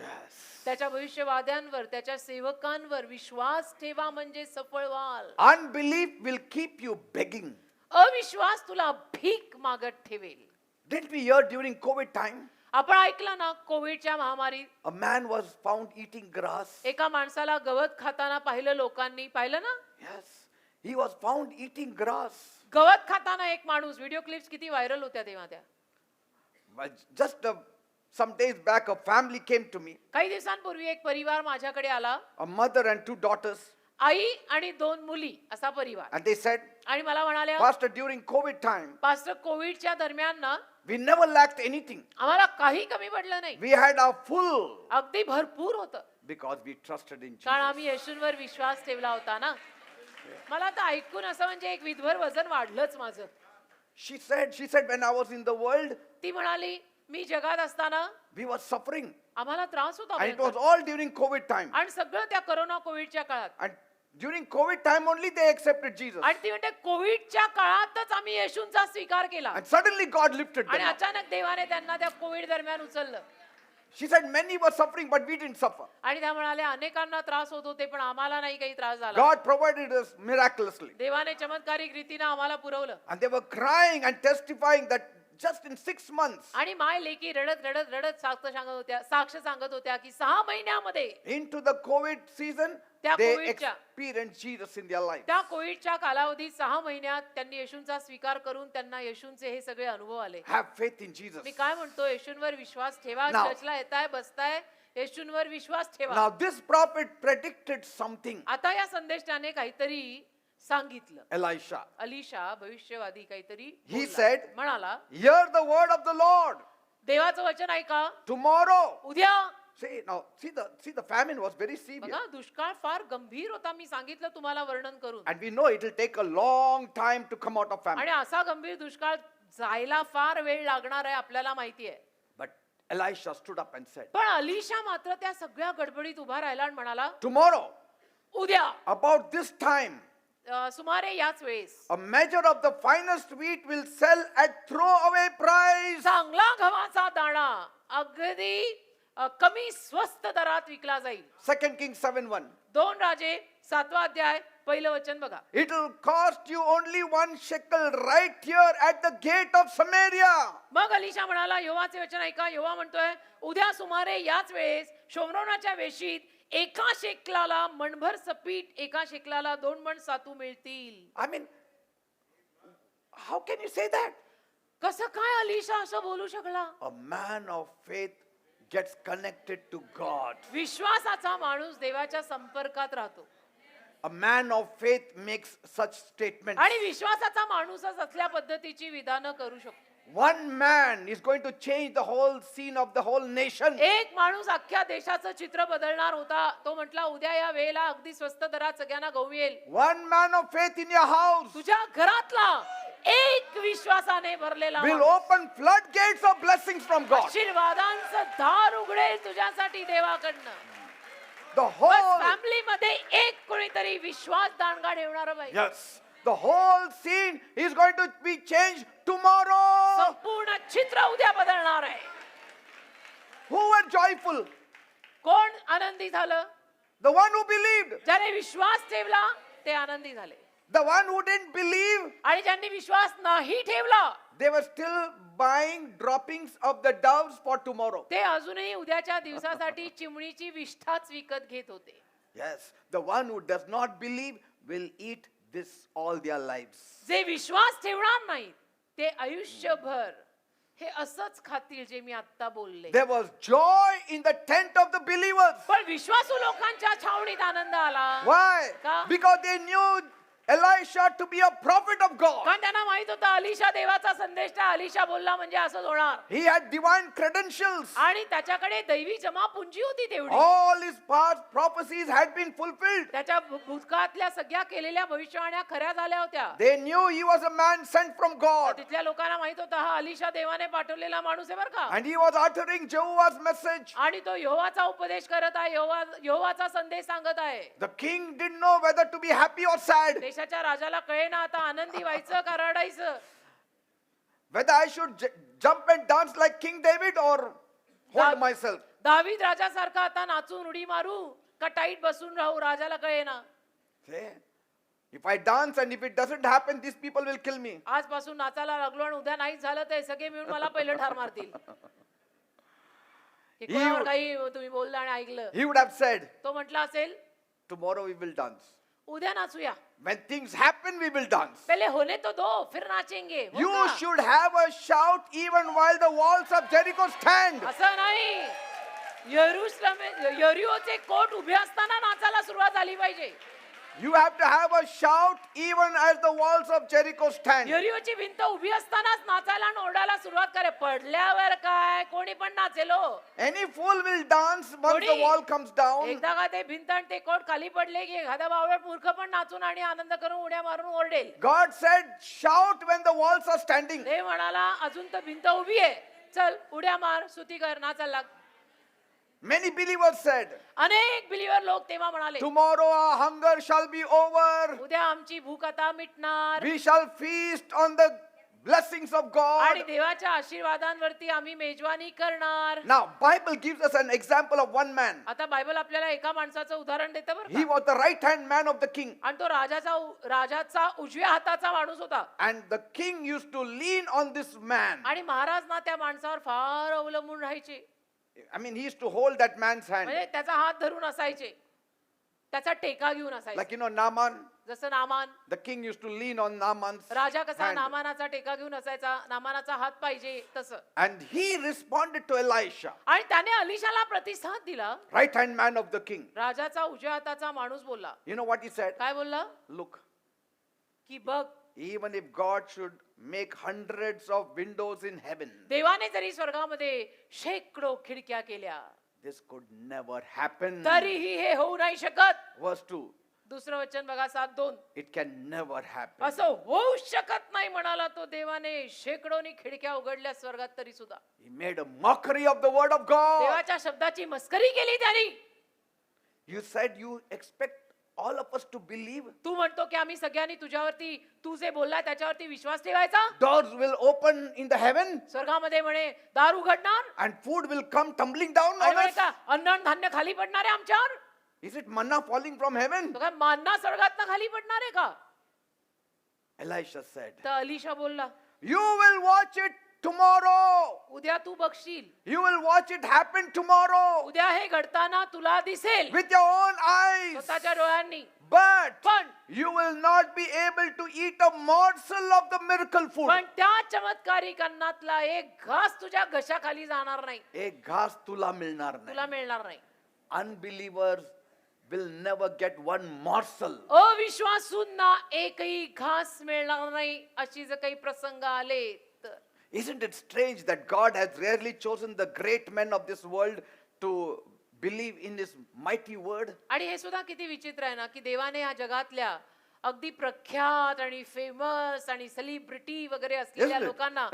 त्याच्या भविष्यवाद्यांवर, त्याच्या सेवकांवर विश्वास ठेवा म्हणजे सफळ व्हाल. Unbelief will keep you begging. अविश्वास तुला भीक मागत ठेवेल. Didn't we hear during COVID time? आपण ऐकलं ना, कोविडच्या महामारीत A man was found eating grass. एका माणसाला गवत खाताना पाहिलं लोकांनी. पाहिलं ना? Yes. He was found eating grass. गवत खाताना एक माणूस. व्हिडिओ क्लिप्स किती व्हायरल होत्या तेव्हा त्या. But just some days back, a family came to me. काही दिवसांपूर्वी एक परिवार माझ्याकडे आला. A mother and 2 daughters. आई आणि 2 मुली असा परिवार. And they said, आणि मला म्हणाल्या, Pastor, during COVID time, pastor कोविडच्या दरम्यान ना we never lacked anything. आम्हाला काही कमी पडलं नाही. We had our full अगदी भरपूर होतं. because we trusted in कारण Jesus. आम्ही येशूंवर विश्वास ठेवला होता ना. मला आता ऐकून असं म्हणजे एक विधभर वजन वाढलंच माझं. She said, when I was in the world, ती म्हणाली, मी जगात असताना we were suffering. आम्हाला त्रास होता And it was भयंकर. all during COVID time. आणि सगळं त्या कोरोना कोविडच्या काळात. And during COVID time only they accepted Jesus. आणि ती म्हणते कोविडच्या काळातच आम्ही येशूंचा स्वीकार केला. And suddenly God lifted आणि them up. अचानक देवाने त्यांना त्या कोविड दरम्यान उचललं. She said, many were suffering, but we didn't suffer. आणि त्या म्हणाल्या अनेकांना त्रास होत होते पण आम्हाला नाही काही त्रास झाला. God provided us miraculously. देवाने चमत्कारिक रीतीने आम्हाला पुरवलं. And they were crying and testifying that just in 6 months, आणि माय लेकी रडत रडत रडत साक्ष सांगत होत्या की 6 महिन्यामध्ये into the COVID season, त्या they कोविडच्या- experienced Jesus in their life. त्या कोविडच्या कालावधीत 6 महिन्यात त्यांनी येशूंचा स्वीकार करून त्यांना येशूंचे हे सगळे अनुभव आले. Have faith in Jesus. मी काय म्हणतो, येशूंवर विश्वास ठेवा. Now- चर्चला येताय, बसताय, येशूंवर विश्वास ठेवा. Now this prophet predicted something. आता या संदेशाने काहीतरी सांगितलं. Elisha. अलिशा भविष्यवादी काहीतरी He बोलला. said, म्हणाला, hear the word of the Lord. देवाचं वचन ऐका. Tomorrow. उद्या. See the famine was very severe. बघा दुष्काळ फार गंभीर होता. मी सांगितलं तुम्हाला वर्णन करून. And we know it will take a long time to come out of famine. आणि असा गंभीर दुष्काळ जायला फार वेळ लागणार आहे आपल्याला माहिती आहे. But Elisha stood up and said, पण अलिशा मात्र त्या सगळ्या गडबडीत उभा राहिला आणि म्हणाला, tomorrow, उद्या about this time, सुमारे याच वेळेस a measure of the finest wheat will sell at throwaway price. चांगला गव्हाचा दाणा अगदी कमी स्वस्त दरात विकला जाईल. 2 Kings 7:1. 2 राजे 7वा अध्याय पहिलं वचन बघा. It will cost you only 1 shekel right here at the gate of Samaria. मग अलिशा म्हणाला, यहोवाचे वचन ऐका. यहोवा म्हणतोय, उद्या सुमारे याच वेळेस शोमरोनाच्या वेशीत 1 शेकलाला मणभर सपीठ, 1 शेकलाला 2 मण सातू मिळतील. I mean, how can you say that? कसं काय अलिशा असं बोलू शकला? A man of faith gets connected to God. विश्वासाचा माणूस देवाच्या संपर्कात राहतो. A man of faith makes such statements. आणि विश्वासाचा माणूसच असल्या पद्धतीची विधानं करू शकतो. One man is going to change the whole scene of the whole nation. एक माणूस अख्ख्या देशाचं चित्र बदलणार होता. तो म्हटला, उद्या या वेळेला अगदी स्वस्त दरात सगळ्यांना गहू मिळेल. One man of faith in your house तुझ्या घरातला एक विश्वासाने भरलेला will माणूस open floodgates of blessings from God. आशीर्वादांचं दार उघडेल तुझ्यासाठी देवाकडनं. The बस whole, फॅमिली मध्ये एक कोणीतरी विश्वास दांडगा ठेवणार पाहिजे. yes, the whole scene is going to be changed tomorrow. संपूर्ण चित्र उद्या बदलणार आहे. Who were joyful? कोण आनंदी झालं? The one who believed. ज्याने विश्वास ठेवला ते आनंदी झाले. The one who didn't believe, आणि ज्यांनी विश्वास नाही ठेवला they were still buying droppings of the doves for tomorrow. ते अजूनही उद्याच्या दिवसासाठी चिमणीची विष्ठाच विकत घेत होते. Yes, the one who does not believe will eat this all their lives. जे विश्वास ठेवणार नाहीत ते आयुष्यभर हे असंच खातील जे मी आता बोलले. There was joy in the tent of the believers. पण विश्वासू लोकांच्या छावणीत आनंद आला. Why? का? Because they knew Elisha to be a prophet of God. कारण त्यांना माहित होतं अलिशा देवाचा संदेश त्या अलिशा बोलला म्हणजे असंच होणार. He had divine credentials. आणि त्याच्याकडे दैवी जमापुंजी होती तेवढी. All his past prophecies had been fulfilled. त्याच्या भूतकाळातल्या सगळ्या केलेल्या भविष्यवाण्या खऱ्या झाल्या होत्या. They knew he was a man sent from God. तिथल्या लोकांना माहित होतं हा अलिशा देवाने पाठवलेला माणूस आहे बरं का. And he was uttering Jehovah's message. आणि तो यहोवाचा उपदेश करत आहे. यहोवाचा संदेश सांगत आहे. The king didn't know whether to be happy or sad. देशाच्या राजाला कळेना आता आनंदी व्हायचं का रडायचं. Whether I should jump and dance like King David or hold myself. दावीद राजासारखा आता नाचून उडी मारू का टाईट बसून राहू राजाला कळेना. See? If I dance and if it doesn't happen, these people will kill me. आजपासून नाचायला लागलो आणि उद्या नाहीच झालं तर हे सगळे मिळून मला पहिलं ठार मारतील. हे कोणावर काही तुम्ही बोलला आणि ऐकलं. He would have said, तो म्हटला असेल tomorrow we will dance. उद्या नाचूया. When things happen, we will dance. पहले होने तो दो फिर नाचेंगे. हो You का? should have a shout even while the walls of Jericho stand. असं नाही. यरीहोचे कोट उभे असताना नाचायला सुरुवात झाली पाहिजे. You have to have a shout even as the walls of Jericho stand. यरीहोची भिंत उभी असतानाच नाचायला आणि ओरडायला सुरुवात करे. पडल्यावर काय कोणी पण नाचेल हो. Any fool will dance once the कोणी- wall comes down. एकदा का ते भिंत आणि ते कोट खाली पडले की एखादा बावळ मूर्ख पण नाचून आणि आनंद करून उड्या मारून ओरडेल. God said, shout when the walls are standing. ते म्हणाला अजून तर भिंत उभी आहे. चल उड्या मार स्तुती कर नाचायला लाग. Many believers said, अनेक बिलीवर लोक तेव्हा म्हणाले tomorrow our hunger shall be over. उद्या आमची भूक आता मिटणार We shall feast on the blessings of आणि God. देवाच्या आशीर्वादांवरती आम्ही मेजवानी करणार. Now, Bible gives us an example of one man. आता बायबल आपल्याला एका माणसाचं उदाहरण देतं बरं He का. was the right-hand man of the king. आणि तो राजाचा उजव्या हाताचा माणूस होता. And the king used to lean on this man. आणि महाराज ना त्या माणसावर फार अवलंबून राहायचे. I mean, he used to hold that man's hand. म्हणजे त्याचा हात धरून असायचे. त्याचा टेका घेऊन असायचे. Like, Naaman, जसं Naaman the king used to lean on Naaman's राजा कसा hand. नामानाचा टेका घेऊन असायचा. नामानाचा हात पाहिजे तसं. And he responded to Elisha, आणि त्याने अलिशाला प्रतिसाद दिला. right-hand man of the king. राजाचा उजव्या हाताचा माणूस बोलला. You know what he said? काय बोलला Look, की बघ even if God should make hundreds of windows in heaven, देवाने जरी स्वर्गामध्ये शेकडो खिडक्या केल्या this could never happen. तरीही हे होऊ नाही शकत. Verse 2, दुसरं वचन बघा 7:2. it can never happen. असं होऊ शकत नाही म्हणाला तो देवाने शेकडोनी खिडक्या उघडल्या स्वर्गात तरी सुद्धा. He made a mockery of the word of God. देवाच्या शब्दाची मस्करी केली त्यांनी. You said you expect all of us to believe. तू म्हणतो की आम्ही सगळ्यांनी तुझ्यावरती तू जे बोलला त्याच्यावरती विश्वास ठेवायचा. Doors will open in the heaven स्वर्गामध्ये म्हणे दार उघडणार and food will come tumbling down आणि on म्हणे us. का अन्न आणि धान्य खाली पडणार आहे आमच्यावर. Is it manna falling from heaven? तो काय मान्ना स्वर्गातनं खाली पडणार आहे का. Elisha said, तर अलिशा बोलला you will watch it tomorrow. उद्या तू बघशील. You will watch it happen tomorrow उद्या हे घडताना तुला दिसेल with your own eyes. स्वतःच्या डोळ्यांनी. But पण you will not be able to eat a morsel of the miracle food. पण त्या चमत्कारिक अन्नातला एक घास तुझ्या घशाखाली जाणार नाही. एक घास तुला मिळणार तुला नाही. मिळणार नाही. Unbelievers will never get one morsel. अविश्वासूंना एकही घास मिळणार नाही अशी जर काही प्रसंग आले तर. Isn't it strange that God has rarely chosen the great men of this world to believe in his mighty word? आणि हे सुद्धा किती विचित्र आहे ना की देवाने या जगातल्या अगदी प्रख्यात आणि फेमस आणि सेलिब्रिटी वगैरे असलेल्या Isn't it? लोकांना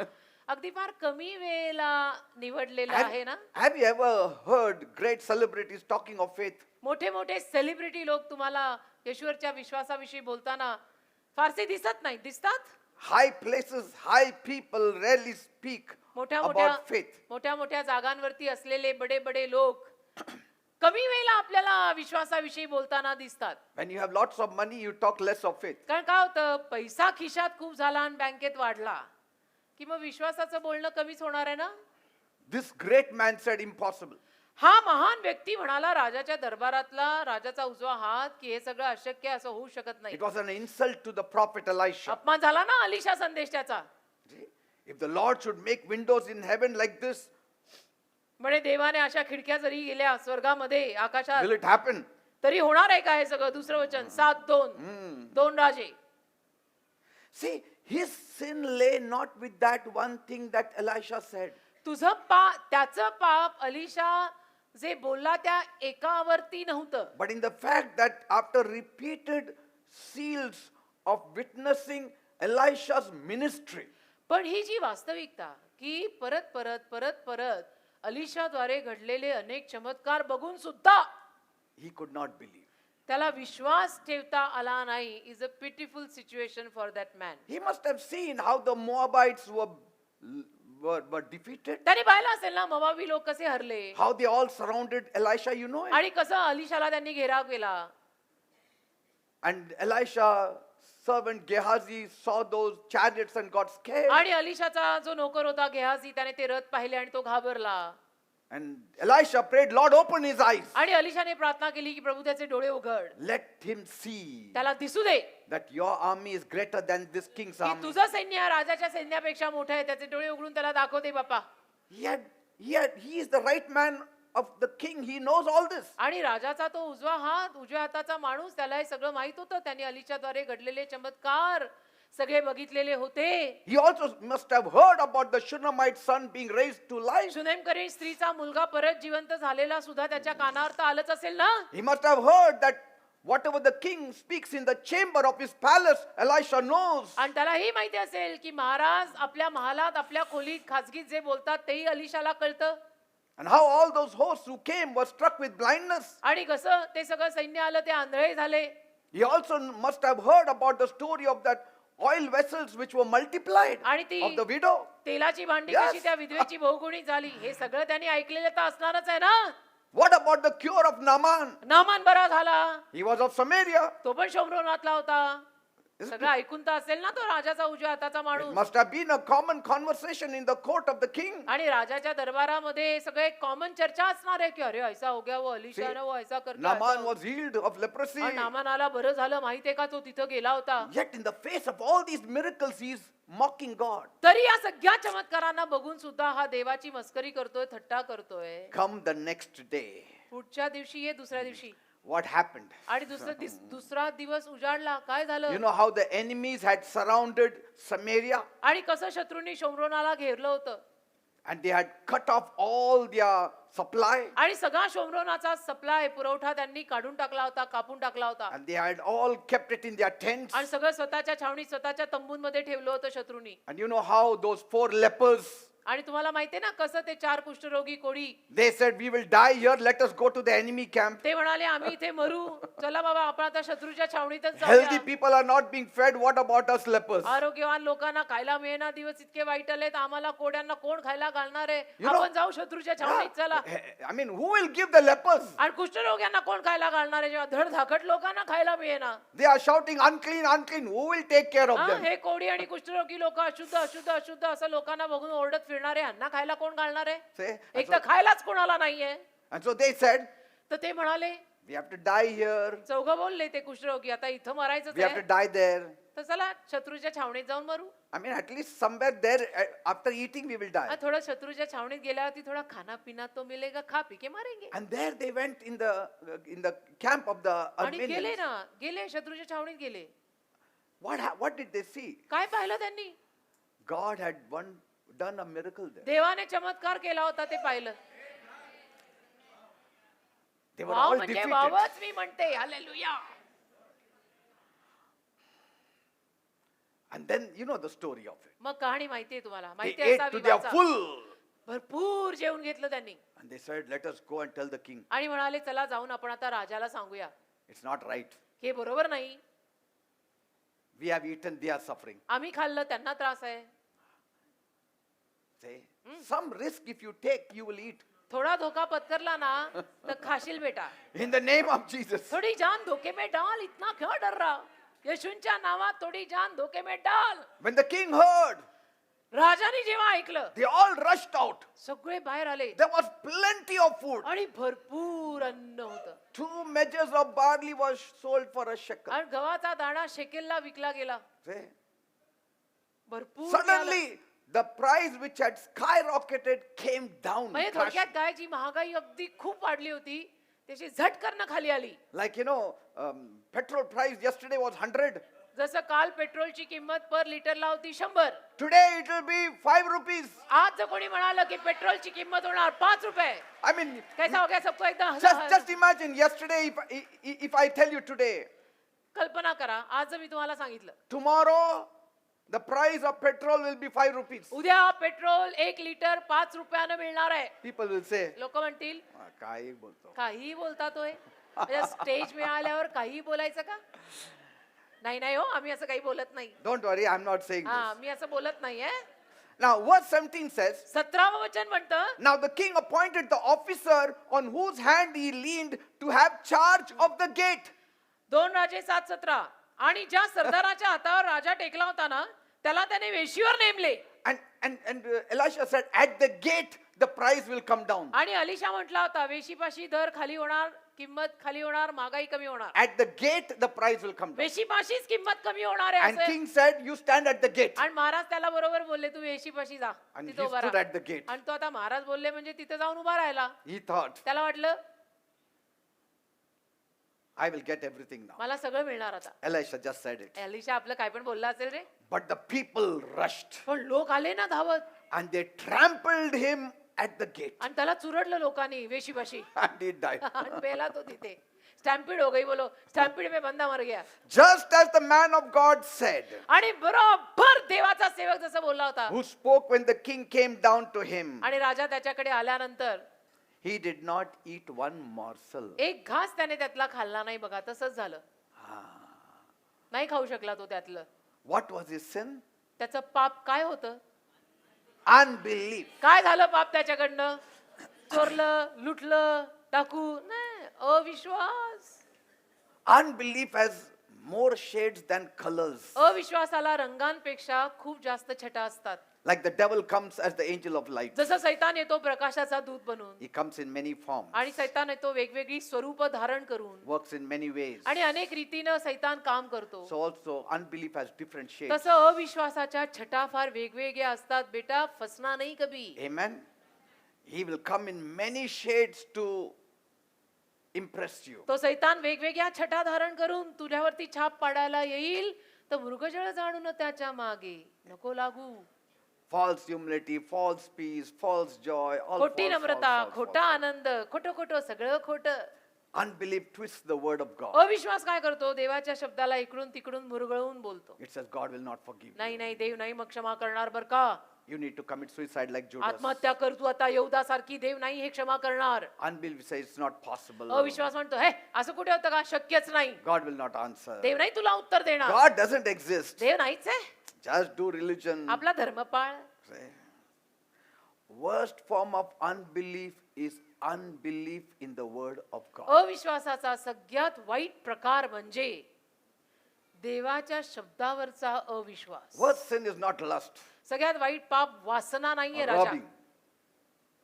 अगदी फार कमी वेळेला निवडलेलं Have, आहे ना. have you ever heard great celebrities talking of faith? मोठे मोठे सेलिब्रिटी लोक तुम्हाला येशूवरच्या विश्वासाविषयी बोलताना फारसे दिसत नाही. दिसतात. High places, high people rarely speak मोठ्या मोठ्या about faith. मोठ्या मोठ्या जागांवरती असलेले बडे बडे लोक कमी वेळेला आपल्याला विश्वासाविषयी बोलताना दिसतात. When you have lots of money, you talk less of faith. कारण काय होतं, पैसा खिशात खूप झाला आणि बँकेत वाढला की मग विश्वासाचं बोलणं कमीच होणार आहे ना. This great man said, impossible. हा महान व्यक्ती म्हणाला राजाच्या दरबारातला राजाचा उजवा हात की हे सगळं अशक्य आहे, असं होऊ शकत नाही. It was an insult to the prophet Elisha. अपमान झाला ना अलिशा संदेश त्याचा. See, if the Lord should make windows in heaven like this, म्हणे देवाने अशा खिडक्या जरी गेल्या स्वर्गामध्ये आकाशात will it happen? तरी होणार आहे का हे सगळं. दुसरं वचन 7:2 दोन राजे. See, his sin lay not with that one thing that Elisha said. तुझं त्याचं पाप अलिशा जे बोलला त्या एकावरती नव्हतं, But in the fact that after repeated seals of witnessing Elisha's ministry, पण ही जी वास्तविकता की परत परत परत परत अलिशाद्वारे घडलेले अनेक चमत्कार बघून सुद्धा he could not believe. त्याला विश्वास ठेवता आला नाही. Is a pitiful situation for that man. He must have seen how the Moabites were defeated, त्याने पाहिलं असेल ना मोवाबी लोक कसे हरले how they all surrounded Elisha, you know it. आणि कसं अलिशाला त्यांनी घेराव केला. And Elisha, servant Gehazi, saw those chariots and got scared. आणि अलिशाचा जो नोकर होता गेहाजी त्याने ते रथ पाहिले आणि तो घाबरला. And Elisha prayed, Lord, open his eyes. आणि अलिशाने प्रार्थना केली की प्रभू त्याचे डोळे उघड, Let him see त्याला दिसू दे that your army is greater than this king's की army. तुझं सैन्य राजाच्या सैन्यापेक्षा मोठं आहे. त्याचे डोळे उघडून त्याला दाखव दे बापा. He is the right man of the king. He knows all this. आणि राजाचा तो उजवा हात उजव्या हाताचा माणूस त्याला हे सगळं माहित होतं. त्यांनी अलिशाद्वारे घडलेले चमत्कार सगळे बघितलेले होते. He also must have heard about the Shunammite son being raised to life. शुनेमकरीण स्त्रीचा मुलगा परत जिवंत झालेला सुद्धा त्याच्या कानावर तर आलंच असेल ना. He must have heard that whatever the king speaks in the chamber of his palace, Elisha knows. आणि त्याला ही माहिती असेल की महाराज आपल्या महालात आपल्या खोलीत खाजगीत जे बोलतात तेही अलिशाला कळतं. And how all those hosts who came were struck with blindness. आणि कसं ते सगळं सैन्य आलं ते आंधळे झाले. He also must have heard about the story of that oil vessels which were multiplied आणि ती of the widow. तेलाची भांडी Yes. कशी त्या विधवेची बहुगुणित झाली हे सगळं त्यांनी ऐकलेलं तर असणारच आहे ना. What about the cure of Naaman? Naaman बरा झाला, He was of Samaria. तो पण शोमरोनातला होता. सगळं ऐकून तर असेल ना तो राजाचा उजव्या हाताचा It माणूस. must have been a common conversation in the court of the king. आणि राजाच्या दरबारामध्ये सगळे कॉमन चर्चा असणार आहे की अरे ऐसा हो गया वो अलिशा ने वो ऐसा करके आया Naaman था. was healed of leprosy. आणि नामानाला बरं झालं माहितीये का, तो तिथं गेला होता. Yet in the face of all these miracles, he is mocking God. तरी या सगळ्या चमत्कारांना बघून सुद्धा हा देवाची मस्करी करतोय, थट्टा करतोय. Come the next day. पुढच्या दिवशी ये, दुसऱ्या दिवशी. What happened? आणि दुसरा दिवस उजाडला. काय झालं? You know how the enemies had surrounded Samaria आणि कसं शत्रूंनी शोमरोनाला घेरलं होतं and they had cut off all their supply आणि सगळा शोमरोनाचा सप्लाय पुरवठा त्यांनी काढून टाकला होता, कापून टाकला होता. and they had all kept it in their tents. आणि सगळं स्वतःच्या छावणीत स्वतःच्या तंबूंमध्ये ठेवलं होतं शत्रूंनी. And you know how those 4 lepers, आणि तुम्हाला माहितीये ना कसं ते 4 कुष्ठरोगी कोडी they said, we will die here, let us go to the enemy camp. ते म्हणाले आम्ही इथे मरू, चला बाबा आपण आता शत्रूच्या छावणीतच Healthy जाऊया. people are not being fed, what about us lepers? आरोग्यवान लोकांना खायला मिळेना, दिवस इतके वाईट आलेत, आम्हाला कोड्यांना कोण खायला घालणार आहे? You know- आपण जाऊ शत्रूच्या छावणीत चला. I mean, who will give the lepers? आणि कुष्ठरोग्यांना कोण खायला घालणार आहे जेव्हा धडधाकट लोकांना खायला मिळेना? They are shouting, unclean, unclean. Who will take care of them? हे कोडी आणि कुष्ठरोगी लोक अशुद्ध अशुद्ध अशुद्ध असं लोकांना बघून ओरडत फिरणारे, ह्यांना खायला कोण घालणार आहे? See? एक तर खायलाच कोणाला नाहीये. And so they said, तर ते म्हणाले we have to die here. चौघं बोलले ते कुष्ठरोगी, आता इथं मरायचंच We have to आहे, die there. तर चला शत्रूच्या छावणीत जाऊन मरू. I mean, at least somewhere there, after eating, we will die. थोडं शत्रूच्या छावणीत गेल्यावरती थोडा खाना पिना तो मिलेगा, खा पी के मारेंगे. And there they went in the camp of the आणि गेले Armenians. ना, गेले शत्रूच्या छावणीत गेले. What did they see? काय पाहिलं त्यांनी? God had done a miracle there. देवाने चमत्कार केला होता ते पाहिलं. They were वाव all म्हणजे defeated. वावच मी म्हणते, hallelujah. And then you know the story of it. मग कहाणी माहितीये तुम्हाला, They माहिती ate to their असावी. full. भरपूर जेवण घेतलं त्यांनी And they said, let us go and tell the king. आणि म्हणाले चला जाऊन आपण आता राजाला सांगूया. It's not right. हे बरोबर नाही, We have eaten, they are suffering. आम्ही खाल्लं त्यांना त्रास आहे. Say, some risk if you take, you will eat थोडा धोका पत्करला ना तर खाशील बेटा. In the name of Jesus. थोडी जान धोके में डाल, इतना क्यों डर रहा? येशूंच्या नावात थोडी जान धोके में डाल. When the king heard, राजाने जेव्हा ऐकलं they all rushed out. सगळे बाहेर आले There was plenty of food. आणि भरपूर अन्न होतं 2 measures of barley was sold for a shekel. आणि गव्हाचा दाणा शेकेलला विकला गेला. See? भरपूर मिळालं. Suddenly, the price which had skyrocketed came down. म्हणजे crashed. थोडक्यात काय, जी महागाई अगदी खूप वाढली होती त्याची झटकन खाली आली. Like, petrol price yesterday was 100. जसं काल पेट्रोलची किंमत पर लिटरला होती 100. Today it will be 5 rupees. आज जर कोणी म्हणालं की पेट्रोलची किंमत होणार 5 रुपये, I mean, कैसा हो गया सबको एकदम just imagine yesterday if I tell you today, कल्पना करा, आज जर मी तुम्हाला सांगितलं tomorrow the price of petrol will be 5 rupees. उद्या पेट्रोल 1 लिटर 5 रुपयानं मिळणार आहे. People will say, लोक म्हणतील काय बोलतो? काही बोलता तोय. स्टेज मिळाल्यावर काही बोलायचं का? नाही नाही हो, आम्ही असं काही बोलत नाही. Don't worry, I'm not saying हा, this. मी असं बोलत नाहीये. Now, verse 17 says, 17वं वचन म्हणतं, now the king appointed the officer on whose hand he leaned to have charge of the gate. 2 राजे 7:17 आणि ज्या सरदाराच्या हातावर राजा टेकला होता ना त्याला त्याने वेशीवर नेमले. And Elisha said, at the gate the price will come down. आणि अलिशा म्हटला होता वेशीपाशी दर खाली होणार, किंमत खाली होणार, महागाई कमी होणार. At the gate the price will come down. वेशीपाशीच किंमत कमी होणार आहे And असं. king said, you stand at the gate. आणि महाराज त्याला बरोबर बोलले, तू वेशीपाशी जा, And he तिथे उभा stood राहा. at the gate. आणि तो आता महाराज बोलले म्हणजे तिथे जाऊन उभा राहिला. He thought, त्याला वाटलं I will get everything now. मला सगळं मिळणार आता. Elisha just said it. Alisha आपलं काय पण बोलला असेल रे, But the people rushed पण लोक आले ना धावत and they trampled him at the gate. आणि त्याला चुरडलं लोकांनी वेशीपाशी. And he died. आणि पेला तो तिथे. स्टॅम्पिड हो गई, बोलो स्टॅम्पिड में बंदा मर गया. Just as the man of God said, आणि बरोबर देवाचा सेवक जसं बोलला होता. who spoke when the king came down to him, आणि राजा त्याच्याकडे आल्यानंतर he did not eat one morsel. एक घास त्याने त्यातला खाल्ला नाही. बघा तसंच झालं, नाही खाऊ शकला तो त्यातलं. What was his sin? त्याचं पाप काय होतं? Unbelief. काय झालं पाप त्याच्याकडनं? चोरलं, लुटलं, टाकू नाही, अविश्वास. Unbelief has more shades than colors. अविश्वासाला रंगांपेक्षा खूप जास्त छटा असतात. Like the devil comes as the angel of light. जसं सैतान येतो प्रकाशाचा दूत बनून, He comes in many forms, आणि सैतान येतो वेगवेगळी स्वरूप धारण करून, works in many ways. आणि अनेक रीतीनं सैतान काम करतो. So also unbelief has different shades. तसं अविश्वासाच्या छटा फार वेगवेगळ्या असतात. बेटा फसना नाही कभी. Amen. He will come in many shades to impress you. तो सैतान वेगवेगळ्या छटा धारण करून तुझ्यावरती छाप पाडायला येईल. तर मृगजळ जाणून त्याच्या मागे नको लागू. False humility, false peace, false joy, all खोटी false, नम्रता, false, false, खोटा false. आनंद, खोटं खोटं सगळं खोटं. Unbelief twists the word of God. अविश्वास काय करतो? देवाच्या शब्दाला इकडून तिकडून मुरगळून बोलतो. It says God will not forgive you. नाही नाही, देव नाही मग क्षमा करणार बर का. You need to commit suicide like Judas. आत्महत्या कर तू आता, यहूदा सारखी. देव नाही हे क्षमा करणार. Unbelief says it's not possible. अविश्वास म्हणतो हे असं कुठे होतं का, शक्यच नाही. God will not answer. देव नाही तुला उत्तर देणार. God doesn't exist. देव नाहीच आहे. Just do religion. आपला धर्म पाळ. Say. Worst form of unbelief is unbelief in the word of God. अविश्वासाचा सगळ्यात वाईट प्रकार म्हणजे देवाच्या शब्दावरचा अविश्वास. Worst sin is not lust सगळ्यात वाईट पाप वासना नाहीये or Raja, robbing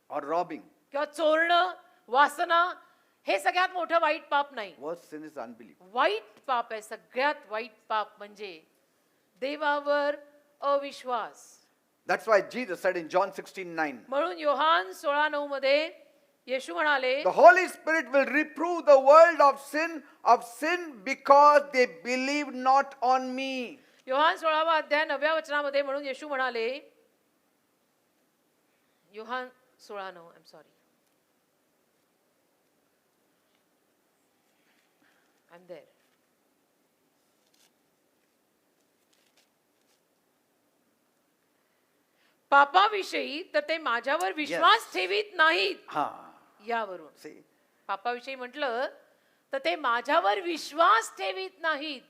or robbing. किंवा चोरणं, वासना हे सगळ्यात मोठं वाईट पाप नाही. Worst sin is unbelief. वाईट पाप आहे, सगळ्यात वाईट पाप म्हणजे देवावर अविश्वास. That's why Jesus said in John 16:9, म्हणून योहान 16:9 मध्ये येशू म्हणाले, the Holy Spirit will reprove the world of sin because they believe not on me. Yohan 16वा अध्याय 9व्या वचनामध्ये म्हणून येशू म्हणाले, Yohan 16:9, I am sorry, I am there. पापाविषयी तर ते माझ्यावर विश्वास ठेवीत नाहीत. Ha. यावरून See, पापाविषयी म्हटलं तर ते माझ्यावर विश्वास ठेवीत नाहीत.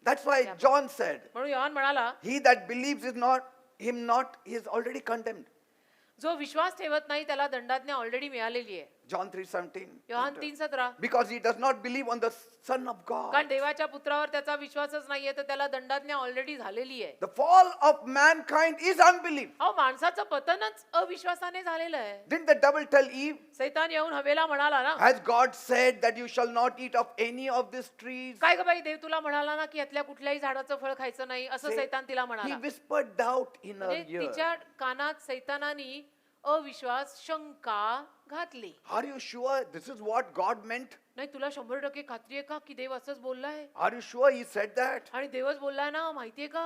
that's why John said, म्हणून योहान म्हणाला, he that believes is not him not, he is already condemned. जो विश्वास ठेवत नाही त्याला दंडाज्ञा ऑलरेडी मिळालेली आहे. John 3:17. Yohan 3:17. Because he does not believe on the Son of God. कारण देवाच्या पुत्रावर त्याचा विश्वासच नाहीये तर त्याला दंडाज्ञा ऑलरेडी झालेली आहे. The fall of mankind is unbelief. अहो माणसाचं पतनच अविश्वासाने झालेलं आहे. Didn't the devil tell Eve, सैतान येऊन हवेला म्हणाला ना, has God said that you shall not eat of any of these trees? काय ग बाई देव तुला म्हणाला ना की यातल्या कुठल्याही झाडाचं फळ खायचं नाही असं Say, सैतान तिला He म्हणाला. whispered doubt in her म्हणजे ear. तिच्या कानात सैतानानी अविश्वास शंका घातली. Are you sure this is what God meant? नाही तुला 100% खात्री आहे का की देव असंच बोललाय Are you sure he said that? आणि देवच बोललाय ना माहितीये का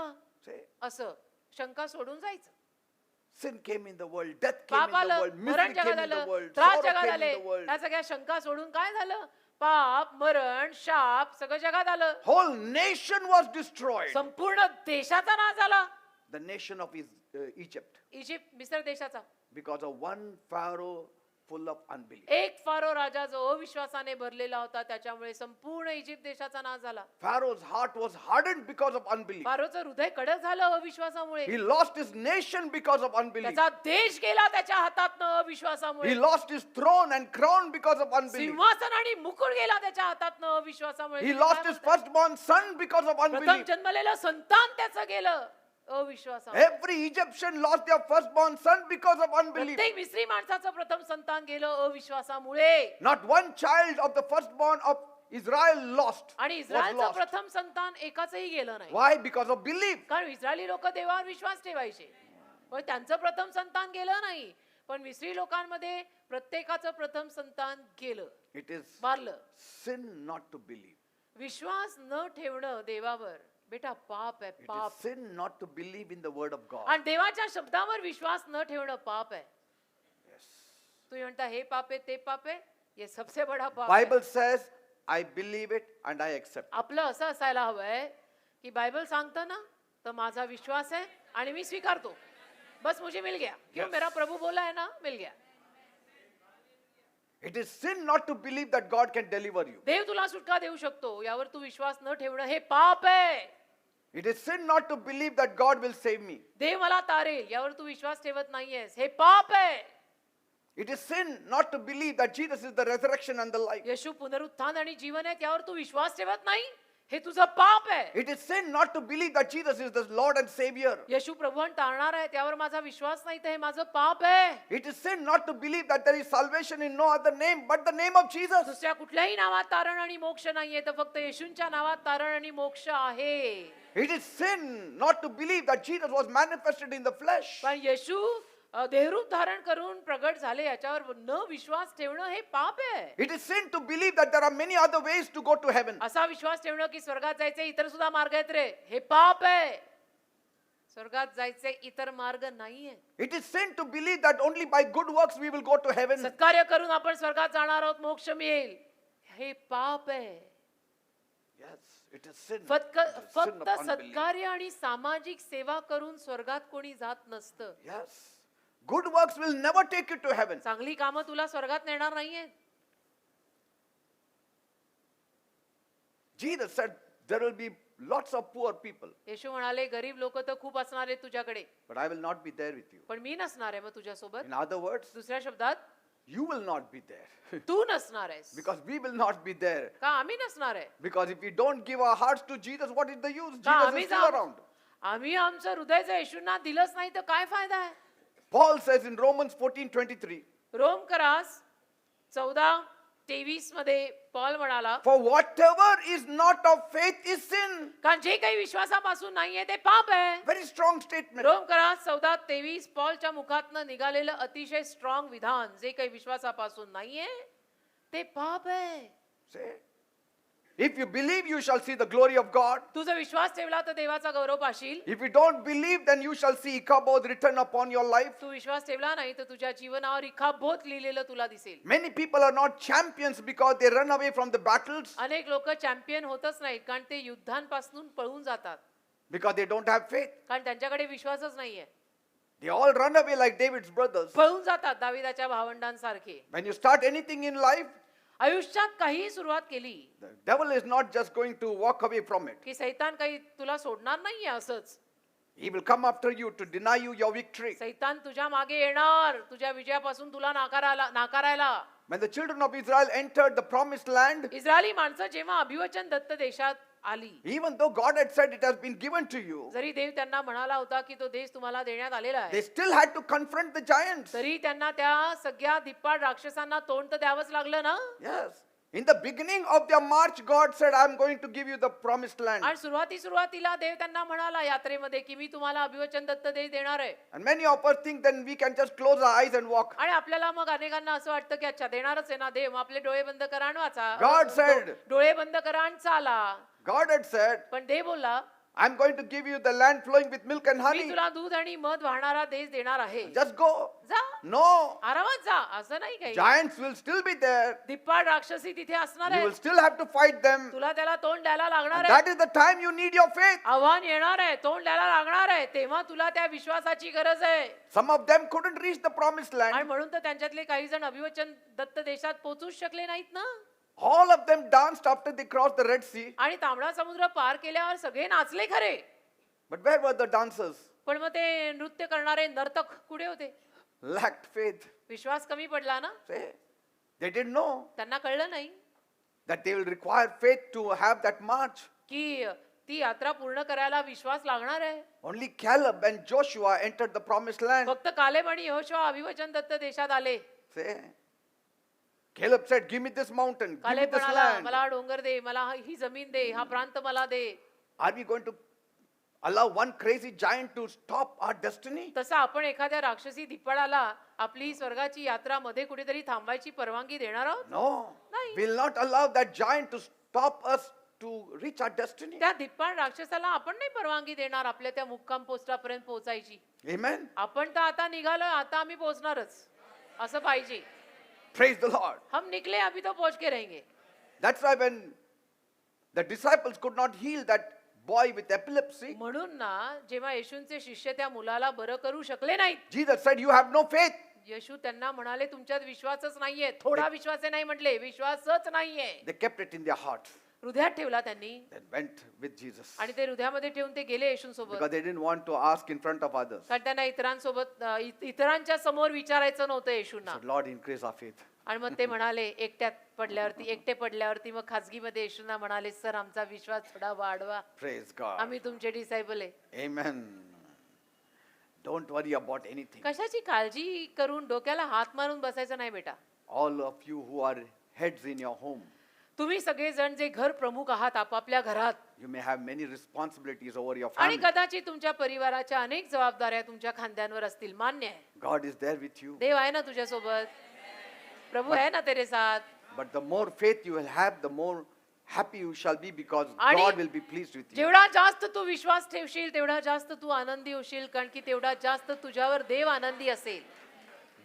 Say, असं शंका सोडून जायचं. sin came in the world, death came पाप in the आलं, world, मरण misery जगात came in the आलं, world, त्रास sorrow जगात came आले. in the world. त्या सगळ्या शंका सोडून काय झालं? पाप, मरण, शाप सगळं जगात आलं. Whole nation was destroyed. संपूर्ण देशाचा नाश झाला. The nation of Egypt, Egypt मिस्र देशाचा. because of one Pharaoh full of unbelief. एक फारो राजा जो अविश्वासाने भरलेला होता त्याच्यामुळे संपूर्ण इजिप्त देशाचा नाश झाला. Pharaoh's heart was hardened because of unbelief. फारोचं हृदय कडक झालं अविश्वासामुळे. He lost his nation because of unbelief. त्याचा देश गेला त्याच्या हातातनं अविश्वासामुळे. He lost his throne and crown because of unbelief. सिंहासन आणि मुकुट गेला त्याच्या हातातनं अविश्वासामुळे. He तुम्ही lost काय his म्हणताय? firstborn son because of प्रथम unbelief. जन्मलेलं संतान त्याचं गेलं अविश्वासामुळे. Every Egyptian lost their firstborn son because of unbelief. प्रत्येक मिस्री माणसाचं प्रथम संतान गेलं अविश्वासामुळे. Not one child of the firstborn of Israel lost. आणि Was इस्रायलचं lost. प्रथम संतान एकाचही गेलं नाही. Why? Because of belief. कारण इस्रायली लोक देवावर विश्वास ठेवायचे पण त्यांचं प्रथम संतान गेलं नाही. पण मिस्री लोकांमध्ये प्रत्येकाचं प्रथम संतान गेलं, It is मारलं. sin not to believe. विश्वास न ठेवणं देवावर बेटा पाप आहे. It is पाप. sin not to believe in the word of God. आणि देवाच्या शब्दावर विश्वास न ठेवणं पाप आहे. Yes. तुम्ही म्हणता हे पाप आहे ते पाप आहे. हे सबसे बडा पाप आहे. Bible says, I believe it and I accept. आपलं असं असायला हवंय की बायबल सांगतं ना तर माझा विश्वास आहे आणि मी स्वीकारतो. बस मुझे मिल गया क्यों Yes. मेरा प्रभु बोला है ना mill Gaya. It is sin not to believe that God can deliver you. देव तुला सुटका देऊ शकतो यावर तू विश्वास न ठेवणं हे पाप आहे. It is sin not to believe that God will save me. देव मला तारेल यावर तू विश्वास ठेवत नाहीयेस हे पाप आहे. It is sin not to believe that Jesus is the resurrection and the life. येशू पुनरुत्थान आणि जीवन आहे त्यावर तू विश्वास ठेवत नाही हे तुझं पाप आहे. It is sin not to believe that Jesus is the Lord and Savior. येशू प्रभू आणि तारणार आहे त्यावर माझा विश्वास नाही तर हे माझं पाप आहे. It is sin not to believe that there is salvation in no other name but the name of Jesus. दुसऱ्या कुठल्याही नावात तारण आणि मोक्ष नाहीये तर फक्त येशूंच्या नावात तारण आणि मोक्ष आहे. It is sin not to believe that Jesus was manifested in the flesh. पण येशू देहरूप धारण करून प्रगट झाले याच्यावर न विश्वास ठेवणं हे पाप आहे. It is sin to believe that there are many other ways to go to heaven. असा विश्वास ठेवणं की स्वर्गात जायचे इतर सुद्धा मार्ग आहेत रे हे पाप आहे. स्वर्गात जायचे इतर मार्ग नाहीये. It is sin to believe that only by good works we will go to heaven. सत्कार्य करून आपण स्वर्गात जाणार आहोत मोक्ष मिळेल हे पाप आहे. Yes, it is sin. फक्त It is sin of unbelief. सत्कार्य आणि सामाजिक सेवा करून स्वर्गात कोणी जात नसतं. Yes. Good works will never take you to heaven. चांगली कामं तुला स्वर्गात नेणार नाहीये. Jesus said there will be lots of poor people, येशू म्हणाले गरीब लोक तर खूप असणार आहेत तुझ्याकडे but I will not be there with you. पण मी नसणार आहे मग तुझ्यासोबत. In other words, दुसऱ्या शब्दात you will not be there तू नसणार आहेस. because we will not be there. का आम्ही नसणार आहे. Because if we don't give our hearts to Jesus, what is the use? का Jesus आम्ही is still around. आम्ही आमचं हृदयचं येशूंना दिलंच नाही तर काय फायदा आहे. Paul says in Romans 14:23, Rome करास 14:23 मध्ये पॉल म्हणाला for whatever is not of faith is sin. कारण जे काही विश्वासापासून नाहीये ते पाप आहे. Very strong statement. रोम करास 14:23 पॉलच्या मुखातनं निघालेलं अतिशय स्ट्रॉंग विधान जे काही विश्वासापासून नाहीये ते पाप आहे. Say, if you believe, you shall see the glory of God. तुझा विश्वास ठेवला तर देवाचा गौरव Patil. If you don't believe, then you shall see Ichabod written upon your life. तू विश्वास ठेवला नाही तर तुझ्या जीवनावर इखाबोत लिहिलेलं तुला दिसेल. Many people are not champions because they run away from the battles, अनेक लोक चॅम्पियन होतच नाहीत कारण ते युद्धांपासून पळून जातात because they don't have faith. कारण त्यांच्याकडे विश्वासच नाहीये. They all run away like David's brothers. पळून जातात दाविदाच्या भावंडांसारखे. When you start anything in life, आयुष्यात काही सुरुवात केली the devil is not just going to walk away from it. की सैतान काही तुला सोडणार नाहीये असंच. He will come after you to deny you your victory. सैतान तुझ्या मागे येणार, तुझ्या विजयापासून तुला नाकारायला. When the children of Israel entered the promised land, Israeli माणसं जेव्हा अभिवचन दत्त देशात आली, even though God had said it has been given to you, जरी देव त्यांना म्हणाला होता की तो देश तुम्हाला देण्यात आलेला आहे, they still had to confront the giants. तरी त्यांना त्या सगळ्या धिप्पाड राक्षसांना तोंड तर द्यावंच लागलं ना. Yes. In the beginning of their march, God said, I'm going to give you the promised land. आणि सुरुवातीला देव त्यांना म्हणाला यात्रेमध्ये की मी तुम्हाला अभिवचन दत्त देश देणार आहे. And many of us think then we can just close our eyes and walk. आणि आपल्याला मग अनेकांना असं वाटतं की अच्छा देणारच आहे ना देव, मग आपले डोळे बंद करा आणि वाचा. God said, डोळे बंद करा आणि चाला. God had said, पण देव बोलला I'm going to give you the land flowing with milk and me honey. तुला दूध आणि मध वाहणारा देश देणार आहे. Just go. जा, No. आरामात जा, असं नाही काही. Giants will still be there. धिप्पाड राक्षसी तिथे असणार You आहे, will still have to fight them. तुला त्याला तोंड द्यायला लागणार And आहे. that is the time you need your faith. आव्हान येणार आहे, तोंड द्यायला लागणार आहे, तेव्हा तुला त्या विश्वासाची गरज आहे. Some of them couldn't reach the promised आणि land. म्हणून तर त्यांच्यातले काही जण अभिवचन दत्त देशात पोहोचूच शकले नाहीत ना. All of them danced after they crossed the Red Sea. आणि तांबडा समुद्र पार केल्यावर सगळे नाचले खरे, But where were the dancers? पण मग ते नृत्य करणारे नर्तक कुठे होते? Lacked faith. विश्वास कमी पडला ना. Say, they didn't know त्यांना कळलं नाही that they will require faith to have that march. की ती यात्रा पूर्ण करायला विश्वास लागणार आहे. Only Caleb and Joshua entered the promised land. फक्त कालेब आणि यहोशुआ अभिवचन दत्त देशात आले. Say, Caleb said, give me this mountain, give me Caleb this म्हणाला land. मला हा डोंगर दे, मला ही जमीन दे, हा प्रांत मला दे. Are we going to allow one crazy giant to stop our destiny? तसं आपण एखाद्या राक्षसी धिप्पाडाला आपली स्वर्गाची यात्रा मध्ये कुठेतरी थांबायची परवानगी देणार आहोत? No. नाही. We'll not allow that giant to stop us to reach our destiny. त्या धिप्पाड राक्षसाला आपण नाही परवानगी देणार आपल्या त्या मुक्काम पोस्टापर्यंत पोहोचायची. Amen. आपण तर आता निघालोय, आता आम्ही पोहोचणारच असं पाहिजे. Praise the Lord. हम निकले अभी तो पहुंच के रहेंगे. That's why when the disciples could not heal that boy with epilepsy, म्हणून ना जेव्हा येशूंचे शिष्य त्या मुलाला बरं करू शकले नाहीत, Jesus said, you have no faith. येशू त्यांना म्हणाले तुमच्यात विश्वासच नाहीये. थोडा विश्वास आहे नाही म्हटले, विश्वासच नाहीये. They kept it in their heart. हृदयात ठेवला त्यांनी Then went with Jesus. आणि ते हृदयामध्ये ठेवून ते गेले येशूंसोबत. Because they didn't want to ask in front of others. कारण त्यांना इतरांच्या समोर विचारायचं नव्हतं येशूंना. Said, Lord, increase our faith. आणि मग ते म्हणाले एकटे पडल्यावरती मग खाजगीमध्ये येशूंना म्हणाले सर आमचा विश्वास थोडा वाढवा, Praise God. आम्ही तुमचे डिसायबल आहे. Amen. Don't worry about anything. कशाची काळजी करून डोक्याला हात मारून बसायचं नाही बेटा. All of you who are heads in your home, तुम्ही सगळेजण जे घर प्रमुख आहात आपापल्या घरात, you may have many responsibilities over your आणि family. कदाचित तुमच्या परिवाराच्या अनेक जबाबदाऱ्या तुमच्या खांद्यांवर असतील, मान्य आहे. God is there with you. देव आहे ना तुझ्यासोबत, प्रभू आहे ना तेरे साथ. But the more faith you will have, the more happy you shall be, because आणि God will be pleased with you. जेवढा जास्त तू विश्वास ठेवशील तेवढा जास्त तू आनंदी होशील, कारण की तेवढा जास्त तुझ्यावर देव आनंदी असेल.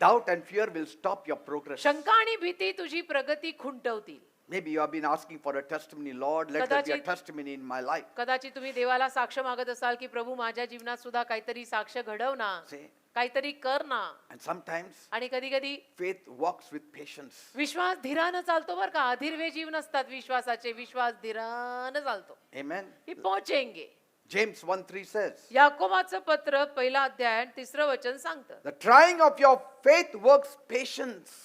Doubt and fear will stop your progress. शंका आणि भीती तुझी प्रगती खुंटवतील. Maybe you have been asking for a testimony. Lord, let there be a कदाचित- testimony in my life. कदाचित तुम्ही देवाला साक्ष मागत असाल की प्रभू माझ्या जीवनात सुद्धा काहीतरी साक्ष घडव ना, Say, काहीतरी कर ना. and sometimes आणि कधी कधी faith walks with patience. विश्वास धीरानं चालतो बरं का. अधीरवे जीव नसतात विश्वासाचे, विश्वास धीरानं चालतो. Amen. ही पोहोचेंगे. James 1:3 says, याकोबाचं पत्र पहिला अध्याय 3रं वचन सांगतं the trying of your faith works patience.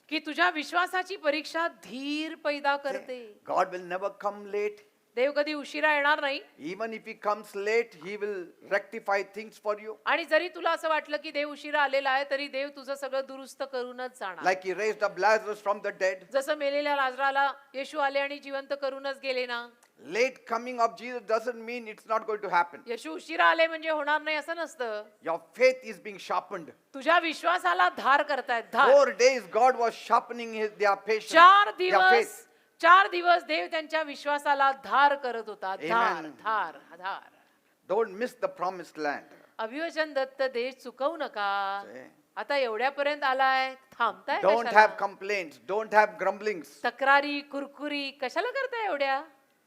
की तुझ्या विश्वासाची परीक्षा धीर पैदा करते. God will never come late. देव कधी उशिरा येणार नाही. Even if he comes late, he will rectify things for you. आणि जरी तुला असं वाटलं की देव उशिरा आलेला आहे तरी देव तुझं सगळं दुरुस्त करूनच जाणार. Like he raised up Lazarus from the dead. जसं मेलेल्या लाजराला येशू आले आणि जिवंत करूनच गेले ना. Late coming of Jesus doesn't mean it's not going to happen. येशू उशिरा आले म्हणजे होणार नाही असं नसतं. Your faith is being sharpened. तुझ्या विश्वासाला धार करतायत, धार. 4 days God was sharpening their patience. 4 their दिवस faith. 4 दिवस देव त्यांच्या विश्वासाला धार करत होता. धार Amen. Dhar Dhar. Don't miss the promised land. अभिवचन Datta देश चुकवू नका. Say, आता एवढ्यापर्यंत आलाय, थांबताय don't कशाला? have complaints. Don't have grumblings. तक्रारी कुरकुरी कशाला करताय एवढ्या?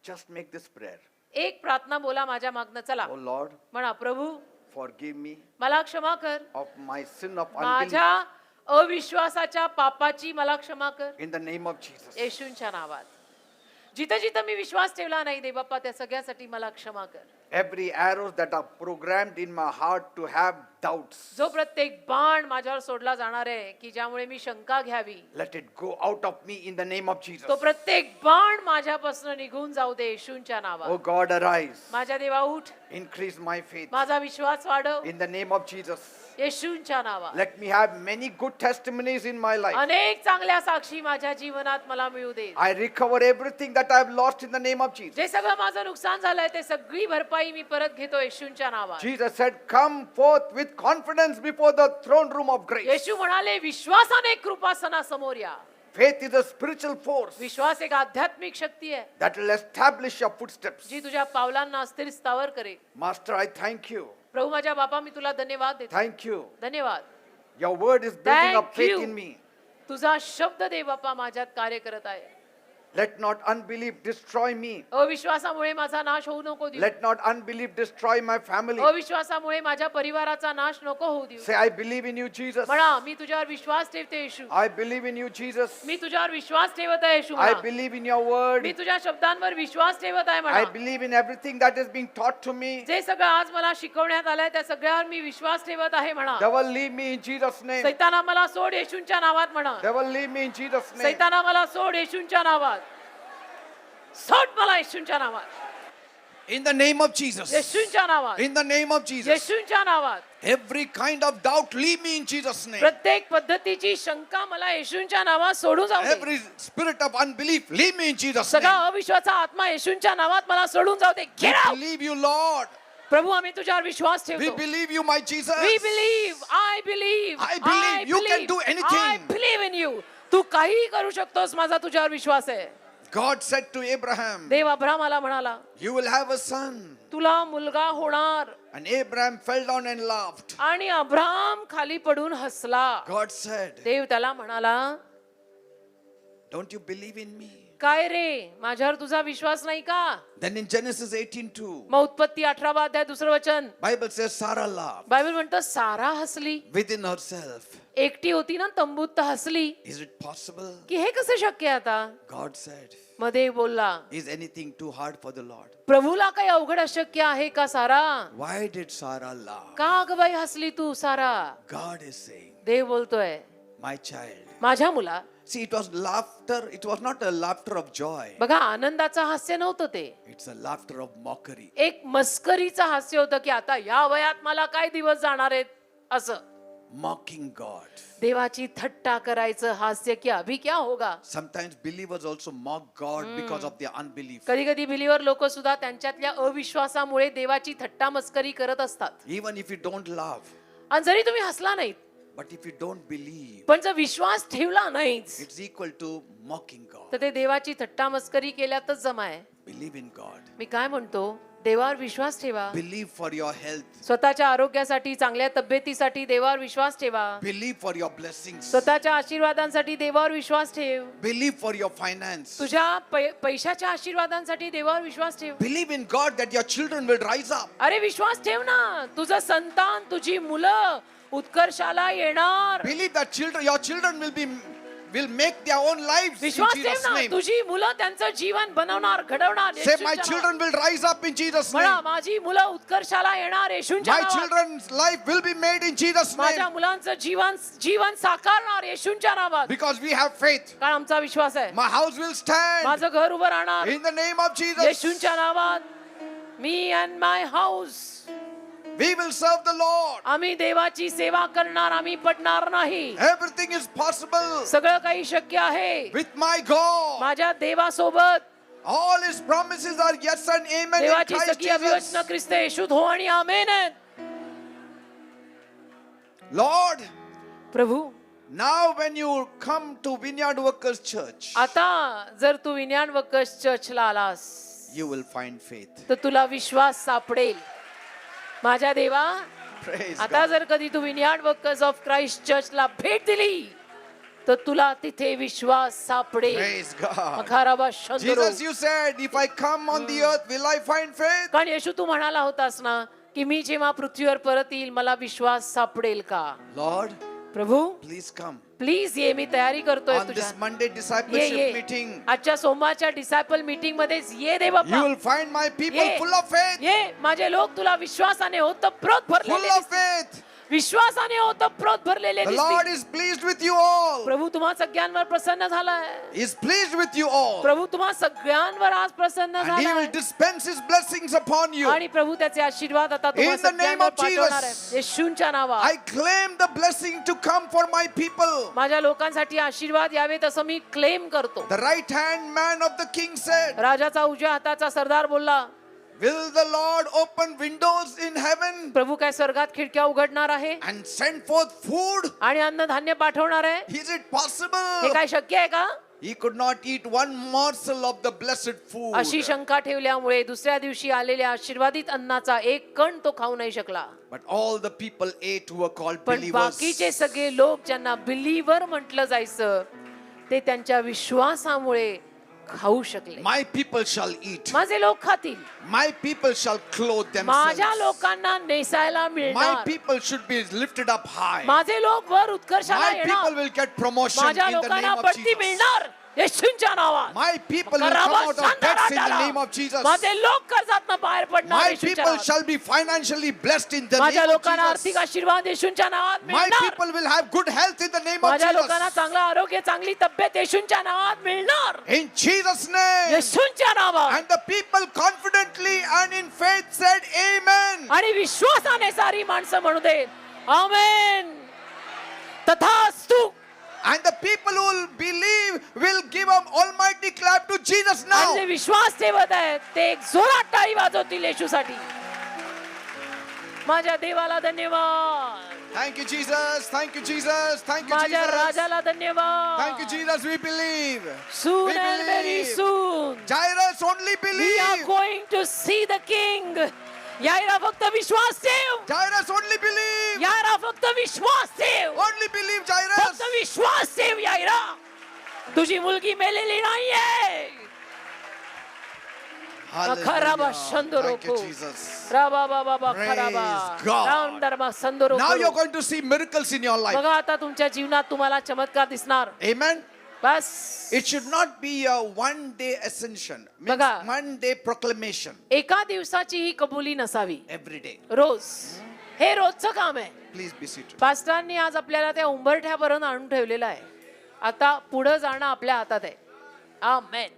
Just make this prayer. एक प्रार्थना बोला माझ्या मागनं. चला Oh Lord, म्हणा, प्रभू forgive me मला क्षमा कर, of my sin of unbelief. माझ्या अविश्वासाच्या पापाची मला क्षमा कर In the name of Jesus. येशूंच्या नावात. जिथं जिथं मी विश्वास ठेवला नाही दे बाप्पा त्या सगळ्यासाठी मला क्षमा कर. Every arrows that are programmed in my heart to have doubts, जो प्रत्येक बाण माझ्यावर सोडला जाणार आहे की ज्यामुळे मी शंका घ्यावी, let it go out of me in the name of Jesus. तो प्रत्येक बाण माझ्यापासून निघून जाऊ दे येशूंच्या Oh नावात. God, arise. माझ्या देवा उठ, Increase my faith माझा विश्वास वाढव in the name of Jesus. येशूंच्या नावात. Let me have many good testimonies in my life. अनेक चांगल्या साक्षी माझ्या जीवनात मला मिळू दे. I recover everything that I have lost in the name of Jesus. जे सगळं माझं नुकसान झालंय ते सगळी भरपाई मी परत घेतो येशूंच्या नावात. Jesus said, come forth with confidence before the throne room of grace. येशू म्हणाले विश्वासाने कृपासनासमोर या. Faith is a spiritual force विश्वास एक आध्यात्मिक शक्ती आहे that will establish your footsteps. जी तुझ्या पावलांना स्थिर स्थावर करेल. Master, I thank you. प्रभू माझ्या बापा मी तुला धन्यवाद देतो. Thank you. धन्यवाद. Your word is building up Thank faith you. in me. तुझा शब्द दे बापा माझ्यात कार्य करत आहे. Let not unbelief destroy me. अविश्वासामुळे माझा नाश होऊ नको देऊ. Let not unbelief destroy my family. अविश्वासामुळे माझ्या परिवाराचा नाश नको होऊ देऊ. Say, I believe in you, Jesus. म्हणा मी तुझ्यावर विश्वास ठेवते येशू. I believe in you, Jesus. मी तुझ्यावर विश्वास ठेवत आहे येशू. I म्हणा. believe in your word. मी तुझ्या शब्दांवर विश्वास ठेवत आहे I म्हणा. believe in everything that is being taught to me. जे सगळं आज मला शिकवण्यात आलंय त्या सगळ्यावर मी विश्वास ठेवत आहे म्हणा. Devil, leave me in Jesus' name. सैताना मला सोड येशूंच्या नावात म्हणा. Devil, leave me in Jesus' name. सैताना मला सोड येशूंच्या नावात. सोड मला येशूंच्या नावात. In the name of Jesus. येशूंच्या नावात. In the name of Jesus. येशूंच्या नावात. Every kind of doubt, leave me in Jesus' name. प्रत्येक पद्धतीची शंका मला येशूंच्या नावात सोडून जाऊ दे. Every spirit of unbelief, leave me in Jesus' सगळा name. अविश्वासाचा आत्मा येशूंच्या नावात मला सोडून जाऊ दे. We Get out. believe you, Lord. प्रभू आम्ही तुझ्यावर विश्वास We ठेवतो. believe you, my Jesus. We believe. I believe. I believe. You can do anything. I believe in you. तू काही करू शकतोस माझा तुझ्यावर विश्वास आहे. God said to Abraham, देव अब्रामाला म्हणाला you will have a son. तुला मुलगा होणार. And Abraham fell down and laughed. आणि अब्राम खाली पडून हसला. God said, देव त्याला म्हणाला don't you believe in me? काय रे माझ्यावर तुझा विश्वास नाही का. Then in Genesis 18:2, मग उत्पत्ती 18 अध्याय दुसरं वचन Bible says Sarah laughed Bible म्हणतं सारा हसली. within herself. एकटी होती ना तंबूत तर हसली Is it possible? की हे कसं शक्य आहे आता. God said, मग देव बोलला is anything too hard for the Lord? प्रभूला काही अवघड अशक्य आहे का सारा. Why did Sarah laugh? का ग बाई हसली तू सारा. God is saying, देव बोलतोय my child. माझ्या मुला. See, it was laughter. It was not a laughter of joy. बघा आनंदाचं हास्य नव्हतं ते. It's a laughter of mockery. एक मस्करीचं हास्य होतं की आता या वयात मला काय दिवस जाणार आहेत असं. Mocking God. देवाची थट्टा करायचं हास्य की अभी क्या होगा. Sometimes believers also mock God because of their unbelief. कधी कधी बिलीवर लोक सुद्धा त्यांच्यातल्या अविश्वासामुळे देवाची थट्टा मस्करी करत असतात. Even if you don't laugh, आणि जरी तुम्ही हसला नाहीत but if you don't believe, पण जर विश्वास ठेवला नाहीच it's equal to mocking God. तर ते देवाची थट्टा मस्करी केल्यातच जमा आहे. Believe in God. मी काय म्हणतो देवावर विश्वास ठेवा. Believe for your health. स्वतःच्या आरोग्यासाठी चांगल्या तब्येतीसाठी देवावर विश्वास ठेवा. Believe for your blessings. स्वतःच्या आशीर्वादांसाठी देवावर विश्वास ठेव. Believe for your finance. तुझ्या पैशाच्या आशीर्वादांसाठी देवावर विश्वास ठेव. Believe in God that your children will rise up. अरे विश्वास ठेव ना तुझं संतान तुझी मुलं उत्कर्षाला येणार. Believe that your children will make their own lives in विश्वास ठेव Jesus' ना name. तुझी मुलं त्यांचं जीवन बनवणार घडवणार. Say, येशूच्या my नावात. children will rise up in Jesus' म्हणा name. माझी मुलं उत्कर्षाला येणार येशूच्या My नावात. children's life will be made in Jesus' माझ्या name. मुलांचं जीवन साकारणार येशूच्या नावात. Because we have faith. कारण आमचा विश्वास आहे. My house will stand माझं घर उभं राहणार in the name of Jesus. येशूच्या नावात. मी and my house. We will serve the Lord. आम्ही देवाची सेवा करणार आम्ही पडणार नाही. Everything is possible सगळं काही शक्य आहे with my God. माझ्या देवासोबत. All His promises are yes and amen in देवाची Christ सगळी अभिवचनं Jesus. ख्रिस्त येशूत हो आणि आमेन आहेत. Lord, Prabhu now when you come to Vineyard Workers Church, आता जर तू विज्ञान वर्कर्स चर्चला आलास you will find faith. तर तुला विश्वास सापडेल. माझ्या देवा Praise आता God. जर कधी तू विनियार्ड वर्कर्स ऑफ क्राइस्ट चर्चला भेट दिली तर तुला तिथे विश्वास सापडेल. Praise God. अखाराबा शंकरो. Jesus, you said, if I come on the earth, will I find faith? कारण येशू तू म्हणाला होतास ना की मी जेव्हा पृथ्वीवर परत येईल मला विश्वास सापडेल का. Lord, Prabhu please come. Please ये, मी तयारी करतोय On तुझ्या. this Monday ये discipleship ये meeting, आजच्या सोमवारच्या डिसायपल मीटिंग मध्येच ये रे you Bappa. will find my people ये full of faith. ये माझे लोक तुला विश्वासाने ओतप्रोत Full भरलेले of दिसतील. faith. विश्वासाने ओतप्रोत भरलेले The Lord दिसतील. is pleased with you all. प्रभू तुम्हा सगळ्यांवर प्रसन्न झालाय. He is pleased with you all. प्रभू तुम्हा सगळ्यांवर आज प्रसन्न And He will झालाय. dispense His blessings upon you. आणि प्रभू त्याचे आशीर्वाद आता तुम्हा In the name सगळ्यांवर of Jesus. पाठवणार आहे. येशूंच्या नावात I claim the blessing to come for my people. माझ्या लोकांसाठी आशीर्वाद यावेत असं मी क्लेम करतो. The right hand man of the king said, राजाचा उजव्या हाताचा सरदार बोलला, will the Lord open windows in heaven प्रभू काय स्वर्गात खिडक्या उघडणार आहे and send forth food? आणि अन्नधान्य पाठवणार आहे? Is it हे possible? काय शक्य आहे का? He could not eat one morsel of the blessed food. अशी शंका ठेवल्यामुळे दुसऱ्या दिवशी आलेल्या आशीर्वादित अन्नाचा एक कण तो खाऊ नाही शकला. But all the people ate who were called पण believers. बाकीचे सगळे लोक ज्यांना बिलीव्हर म्हटलं जायचं ते त्यांच्या विश्वासामुळे खाऊ शकले. My people shall eat. माझे लोक खातील. My people shall clothe माझ्या themselves. लोकांना नेसायला My मिळणार. people should be lifted up high. माझे लोक वर उत्कर्षाला My people येणार. will get promotion माझ्या in the लोकांना name of बढती Jesus. मिळणार येशूंच्या नावात. My people will come out of debts in the name of Jesus. माझे लोक कर्जातनं बाहेर पडणार My येशूच्या people नावात. shall be financially blessed in the माझ्या name of लोकांना आर्थिक Jesus. आशीर्वाद येशूंच्या नावात My मिळणार. people will have good health in the name of माझ्या लोकांना Jesus. चांगलं आरोग्य, चांगली तब्येत येशूंच्या नावात मिळणार. In Jesus' name. येशूंच्या नावात. And the people confidently and in faith said, Amen. आणि विश्वासाने सारी माणसं म्हणू देत आमेन. तथास्तु. And the people who will believe will give an almighty clap to Jesus आणि जे now. विश्वास ठेवत आहेत ते एक जोरात टाळी वाजवतील येशूसाठी. माझ्या देवाला धन्यवाद. Thank you, Jesus. Thank you, Jesus. Thank you, माझ्या Jesus. राजाला धन्यवाद. Thank you, Jesus. We believe. Soon We and very believe. soon Jairus, only we are believe. going to see the king. यायरा फक्त विश्वास ठेव. Jairus, only believe. यायरा फक्त विश्वास ठेव. Only believe, Jairus. फक्त विश्वास ठेव यायरा. तुझी मुलगी मेलेली नाहीये. Hallelujah. Shandoro Thank you, ko. Jesus. राबा बाबा बा Praise खराबा. God. रामदरबा संदरो Now you're करो. going to see miracles in your life. बघा आता तुमच्या जीवनात तुम्हाला चमत्कार दिसणार. Amen. Bus It should not be a one-day ascension. Means बघा. one-day proclamation. एका दिवसाची ही कबुली नसावी. Every day. रोज हे रोजचं काम आहे. Please be seated. पास्टरांनी आज आपल्याला त्या उंबरठ्यापर्यंत आणून ठेवलेलं आहे. आता पुढे जाणं आपल्या हातात आहे. आमेन.